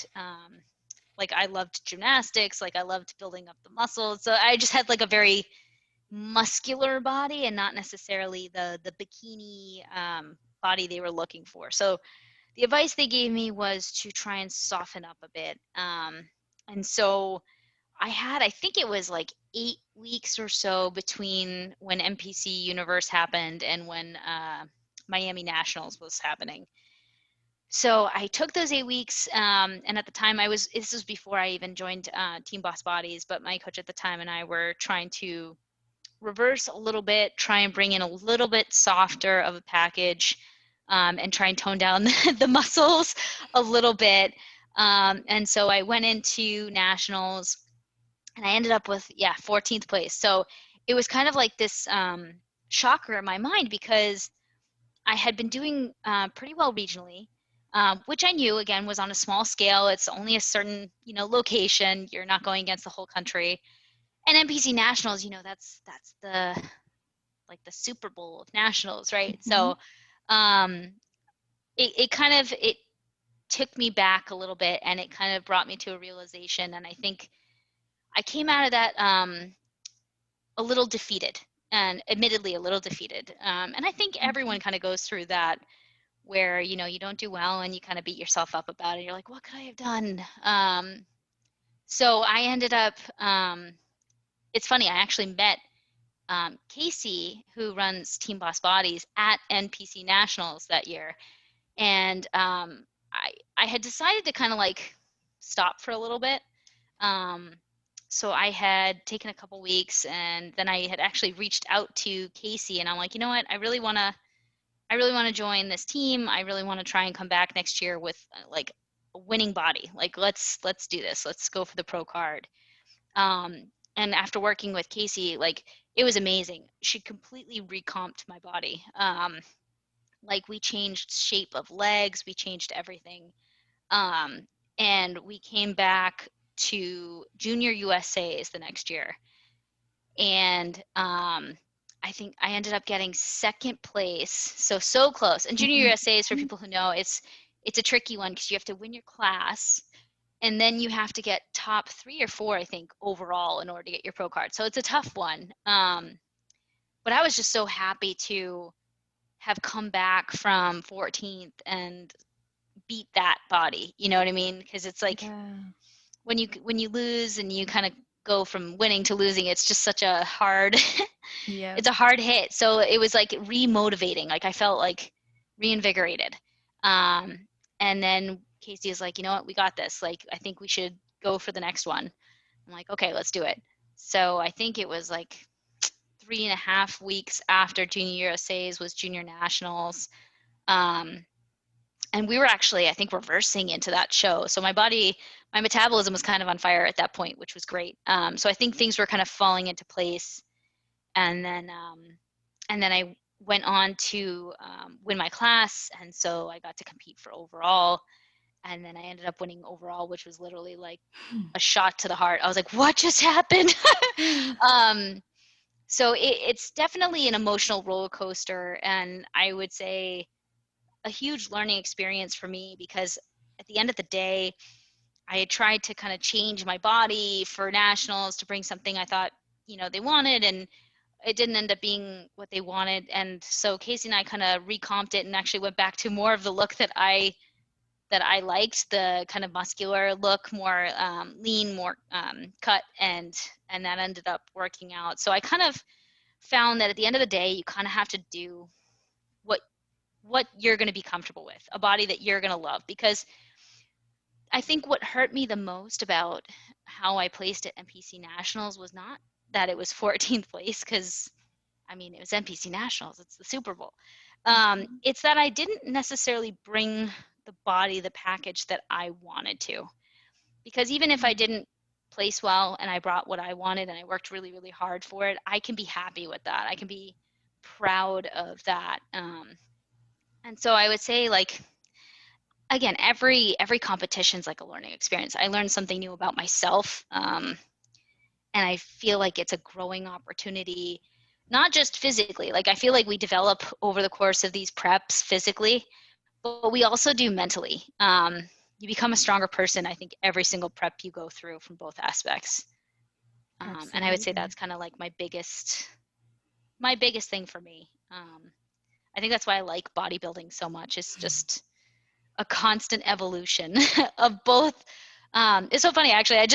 like I loved gymnastics, like I loved building up the muscles. So I just had like a very muscular body and not necessarily the bikini body they were looking for. So the advice they gave me was to try and soften up a bit. And so I think it was like 8 weeks or so between when NPC Universe happened and when Miami Nationals was happening. So I took those 8 weeks, and at the time this was before I even joined Team Boss Bodies, but my coach at the time and I were trying to reverse a little bit, try and bring in a little bit softer of a package, and try and tone down the muscles a little bit. And so I went into nationals, and I ended up with 14th place. So it was kind of like this shocker in my mind, because I had been doing pretty well regionally, which I knew again was on a small scale. It's only a certain location. You're not going against the whole country. And NPC Nationals, that's the like the Super Bowl of nationals, right? Mm-hmm. So um, it took me back a little bit, and it kind of brought me to a realization. And I think I came out of that a little defeated, and admittedly a little defeated. And I think everyone kind of goes through that, where you don't do well and you kind of beat yourself up about it. You're like, what could I have done? So I ended up. It's funny. I actually met Casey, who runs Team Boss Bodies, at NPC Nationals that year, and I had decided to kind of like stop for a little bit. Um, so I had taken a couple weeks, and then I had actually reached out to Casey, and I'm like, you know what, I really want to join this team. I really want to try and come back next year with like a winning body. Like let's do this. Let's go for the pro card. And after working with Casey, like it was amazing. She completely recomped my body. Like we changed shape of legs, we changed everything. Um, and we came back to Junior USA's the next year. And I think I ended up getting second place. So close. And Junior USA's, for people who know, it's a tricky one because you have to win your class, and then you have to get top 3 or 4, I think, overall in order to get your pro card. So it's a tough one. But I was just so happy to have come back from 14th and beat that body. You know what I mean? Because it's like Yeah. when you lose and you kind of go from winning to losing, it's just such a hard Yeah. it's a hard hit. So it was like remotivating. Like I felt like reinvigorated. And then Casey is like, you know what, we got this. Like I think we should go for the next one. I'm like, okay, let's do it. So I think it was like 3.5 weeks after Junior USA's was Junior Nationals. And we were actually, I think, reversing into that show. So my metabolism was kind of on fire at that point, which was great. So I think things were kind of falling into place. And then I went on to win my class, and so I got to compete for overall. And then I ended up winning overall, which was literally like a shot to the heart. I was like, what just happened? um, so it's definitely an emotional roller coaster, and I would say a huge learning experience for me, because at the end of the day, I had tried to kind of change my body for nationals to bring something I thought, they wanted, and it didn't end up being what they wanted. And so Casey and I kind of recomped it and actually went back to more of the look that I liked, the kind of muscular look, more lean, more cut, and that ended up working out. So I kind of found that at the end of the day, you kind of have to do what you're going to be comfortable with, a body that you're going to love. Because I think what hurt me the most about how I placed at NPC Nationals was not that it was 14th place, because I mean, it was NPC Nationals, it's the Super Bowl. It's that I didn't necessarily bring the body, the package that I wanted to. Because even if I didn't place well and I brought what I wanted and I worked really, really hard for it, I can be happy with that. I can be proud of that. And so I would say, like, again, every competition's like a learning experience. I learned something new about myself, and I feel like it's a growing opportunity, not just physically. Like, I feel like we develop over the course of these preps physically, but we also do mentally. You become a stronger person, I think, every single prep you go through from both aspects. And I would say that's kind of like my biggest thing for me. I think that's why I like bodybuilding so much. It's just a constant evolution of both. It's so funny, actually. I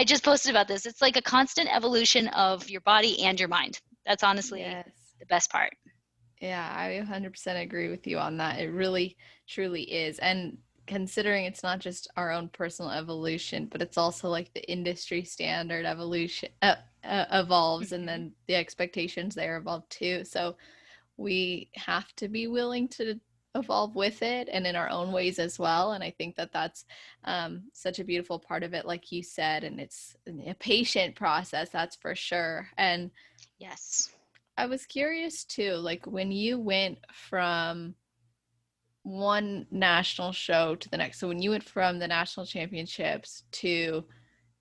just posted about this. It's like a constant evolution of your body and your mind. That's honestly the best part. Yeah, I 100% agree with you on that. It really, truly is. And considering it's not just our own personal evolution, but it's also like the industry standard evolution evolves, and then the expectations there evolve too. So we have to be willing to evolve with it and in our own ways as well. And I think that that's such a beautiful part of it, like you said, and it's a patient process, that's for sure. And yes, I was curious too, like when you went from one national show to the next, so when you went from the national championships to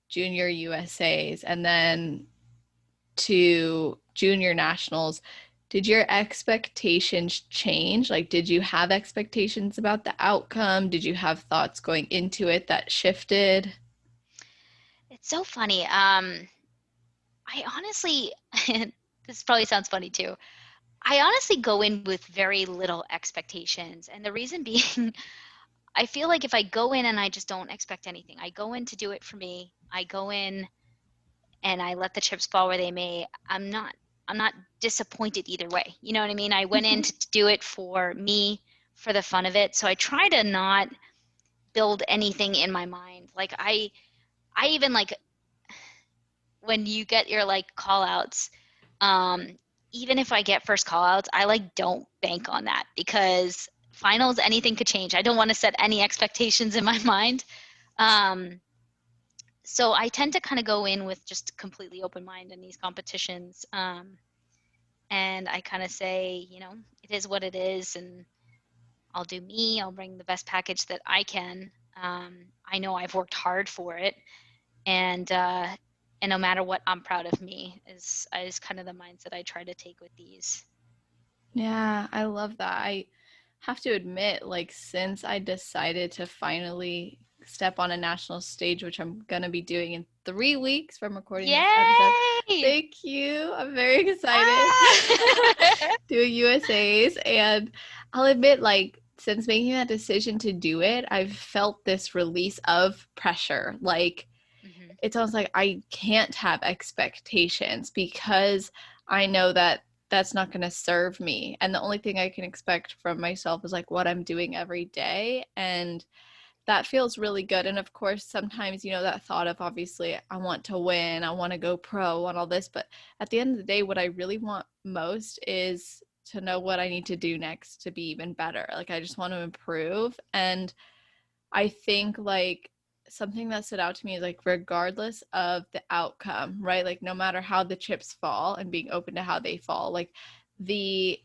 junior USAs and then to junior nationals, did your expectations change? Like, did you have expectations about the outcome? Did you have thoughts going into it that shifted? it's so funny. I honestly, this probably sounds funny too. I honestly go in with very little expectations. And the reason being, I feel like if I go in and I just don't expect anything, I go in to do it for me. I go in and I let the chips fall where they may. I'm not disappointed either way. You know what I mean? I went in to do it for me, for the fun of it. So I try to not build anything in my mind. Like I even, like, when you get your like call outs, even if I get first call outs, I like don't bank on that, because finals, anything could change. I don't want to set any expectations in my mind. So I tend to kind of go in with just completely open mind in these competitions. And I kind of say, it is what it is, and I'll do me. I'll bring the best package that I can. I know I've worked hard for it, and no matter what, I'm proud of me. Is kind of the mindset I try to take with these. Yeah, I love that. I have to admit, like, since I decided to finally step on a national stage, which I'm gonna be doing in 3 weeks from recording this episode. Yay! Thank you. I'm very excited. Ah! Doing USAs. And I'll admit, like, since making that decision to do it, I've felt this release of pressure. Like, Mhm. it's almost like I can't have expectations because I know that that's not going to serve me. And the only thing I can expect from myself is like what I'm doing every day. And that feels really good. And of course, sometimes, that thought of, obviously, I want to win, I want to go pro, I want all this. But at the end of the day, what I really want most is to know what I need to do next to be even better. Like, I just want to improve. And I think, like, something that stood out to me is, like, regardless of the outcome, right? Like, no matter how the chips fall, and being open to how they fall, like, the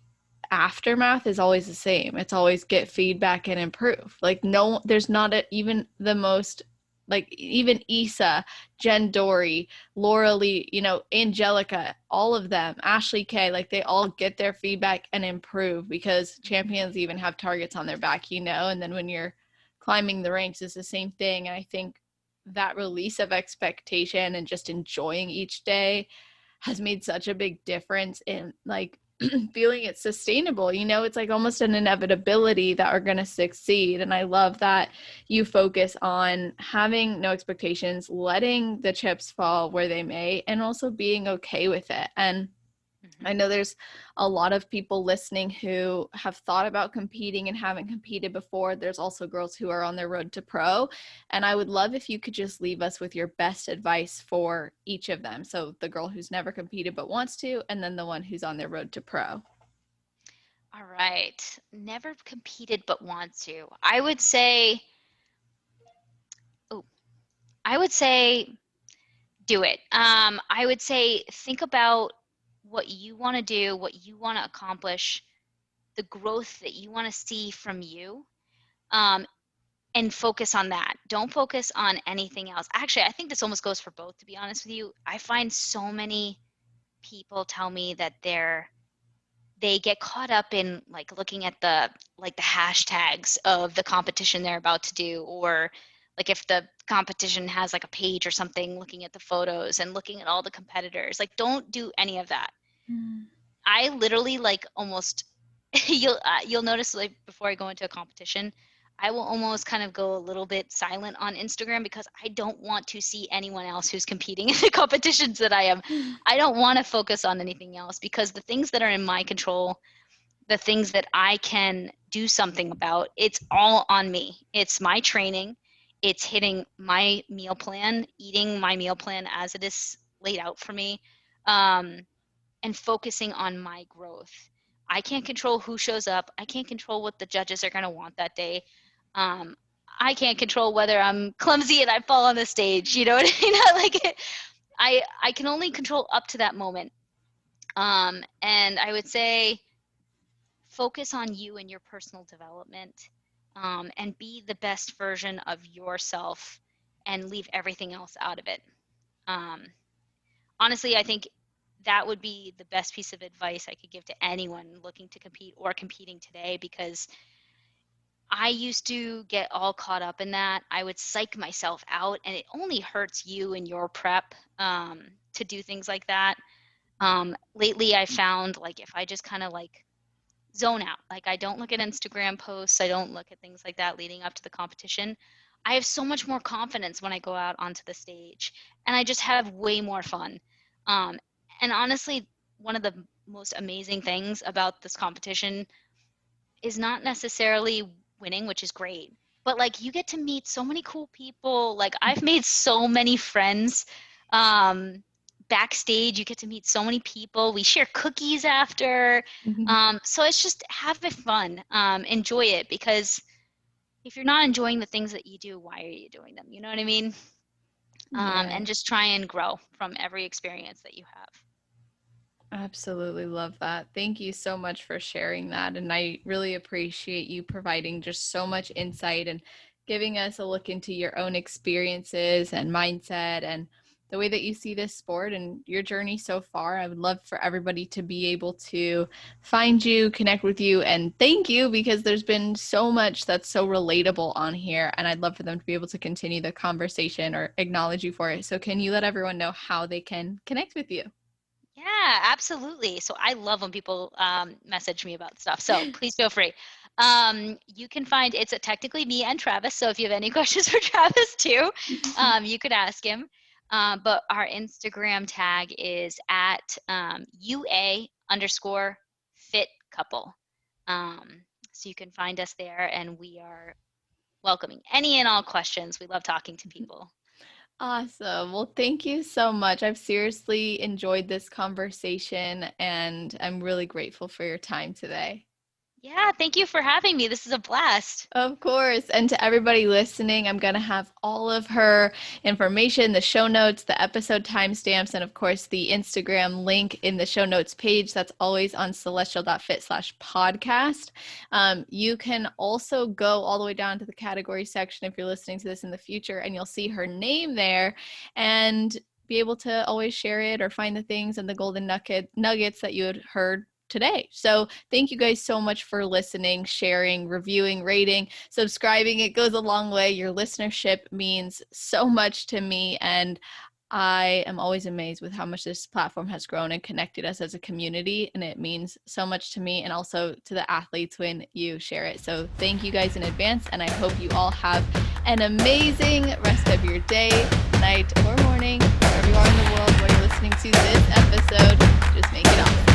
aftermath is always the same. It's always get feedback and improve. Like, no, there's not even the most like even Issa, Jen Dory, Laura Lee, you know, Angelica, all of them, Ashley Kay, like they all get their feedback and improve because champions even have targets on their back, you know, and then when you're climbing the ranks it's the same thing. And I think that release of expectation and just enjoying each day has made such a big difference in like feeling it's sustainable. You know, it's like almost an inevitability that we're going to succeed. And I love that you focus on having no expectations, letting the chips fall where they may, and also being okay with it. And I know there's a lot of people listening who have thought about competing and haven't competed before. There's also girls who are on their road to pro. And I would love if you could just leave us with your best advice for each of them. So the girl who's never competed but wants to, and then the one who's on their road to pro. All right. Never competed but want to. I would say do it. I would say think about what you want to do, what you want to accomplish, the growth that you want to see from you, um, and focus on that. Don't focus on anything else. Actually, I think this almost goes for both, to be honest with you. I find so many people tell me that they get caught up in like looking at the hashtags of the competition they're about to do, or like if the competition has like a page or something, looking at the photos and looking at all the competitors. Like don't do any of that. I literally like almost you'll notice like before I go into a competition, I will almost kind of go a little bit silent on Instagram because I don't want to see anyone else who's competing in the competitions that I am. I don't want to focus on anything else because the things that are in my control, the things that I can do something about, it's all on me. It's my training. It's hitting my meal plan, eating my meal plan as it is laid out for me. And focusing on my growth. I can't control who shows up. I can't control what the judges are going to want that day. Um, I can't control whether I'm clumsy and I fall on the stage. You know what I mean? Like I can only control up to that moment. And I would say focus on you and your personal development, and be the best version of yourself, and leave everything else out of it. Um, Honestly, I think that would be the best piece of advice I could give to anyone looking to compete or competing today, because I used to get all caught up in that. I would psych myself out, and it only hurts you in your prep, to do things like that. Lately, I found like if I just kind of like zone out, like I don't look at Instagram posts, I don't look at things like that leading up to the competition. I have so much more confidence when I go out onto the stage, and I just have way more fun. Um, and honestly, one of the most amazing things about this competition is not necessarily winning, which is great, but like you get to meet so many cool people. Like I've made so many friends. Um, Backstage, you get to meet so many people. We share cookies after. So it's just have it fun. Enjoy it, because if you're not enjoying the things that you do, why are you doing them? You know what I mean? Yeah. And just try and grow from every experience that you have. Absolutely love that. Thank you so much for sharing that. And I really appreciate you providing just so much insight and giving us a look into your own experiences and mindset and the way that you see this sport and your journey so far. I would love for everybody to be able to find you, connect with you, and thank you because there's been so much that's so relatable on here. And I'd love for them to be able to continue the conversation or acknowledge you for it. So, can you let everyone know how they can connect with you? Yeah, absolutely. So I love when people message me about stuff. So please feel free. You can find it's technically me and Travis. So if you have any questions for Travis too, you could ask him. But our Instagram tag is at UA underscore fit couple. So you can find us there, and we are welcoming any and all questions. We love talking to people. Awesome. Well, thank you so much. I've seriously enjoyed this conversation and I'm really grateful for your time today. Yeah, thank you for having me. This is a blast. Of course. And to everybody listening, I'm going to have all of her information, the show notes, the episode timestamps, and of course, the Instagram link in the show notes page. That's always on celestial.fit/podcast. You can also go all the way down to the category section if you're listening to this in the future, and you'll see her name there and be able to always share it or find the things and the golden nuggets that you had heard today. So thank you guys so much for listening, sharing, reviewing, rating, subscribing. It goes a long way. Your listenership means so much to me, and I am always amazed with how much this platform has grown and connected us as a community, and it means so much to me and also to the athletes when you share it. So thank you guys in advance, and I hope you all have an amazing rest of your day, night, or morning, wherever you are in the world where you're listening to this episode. Just make it awesome.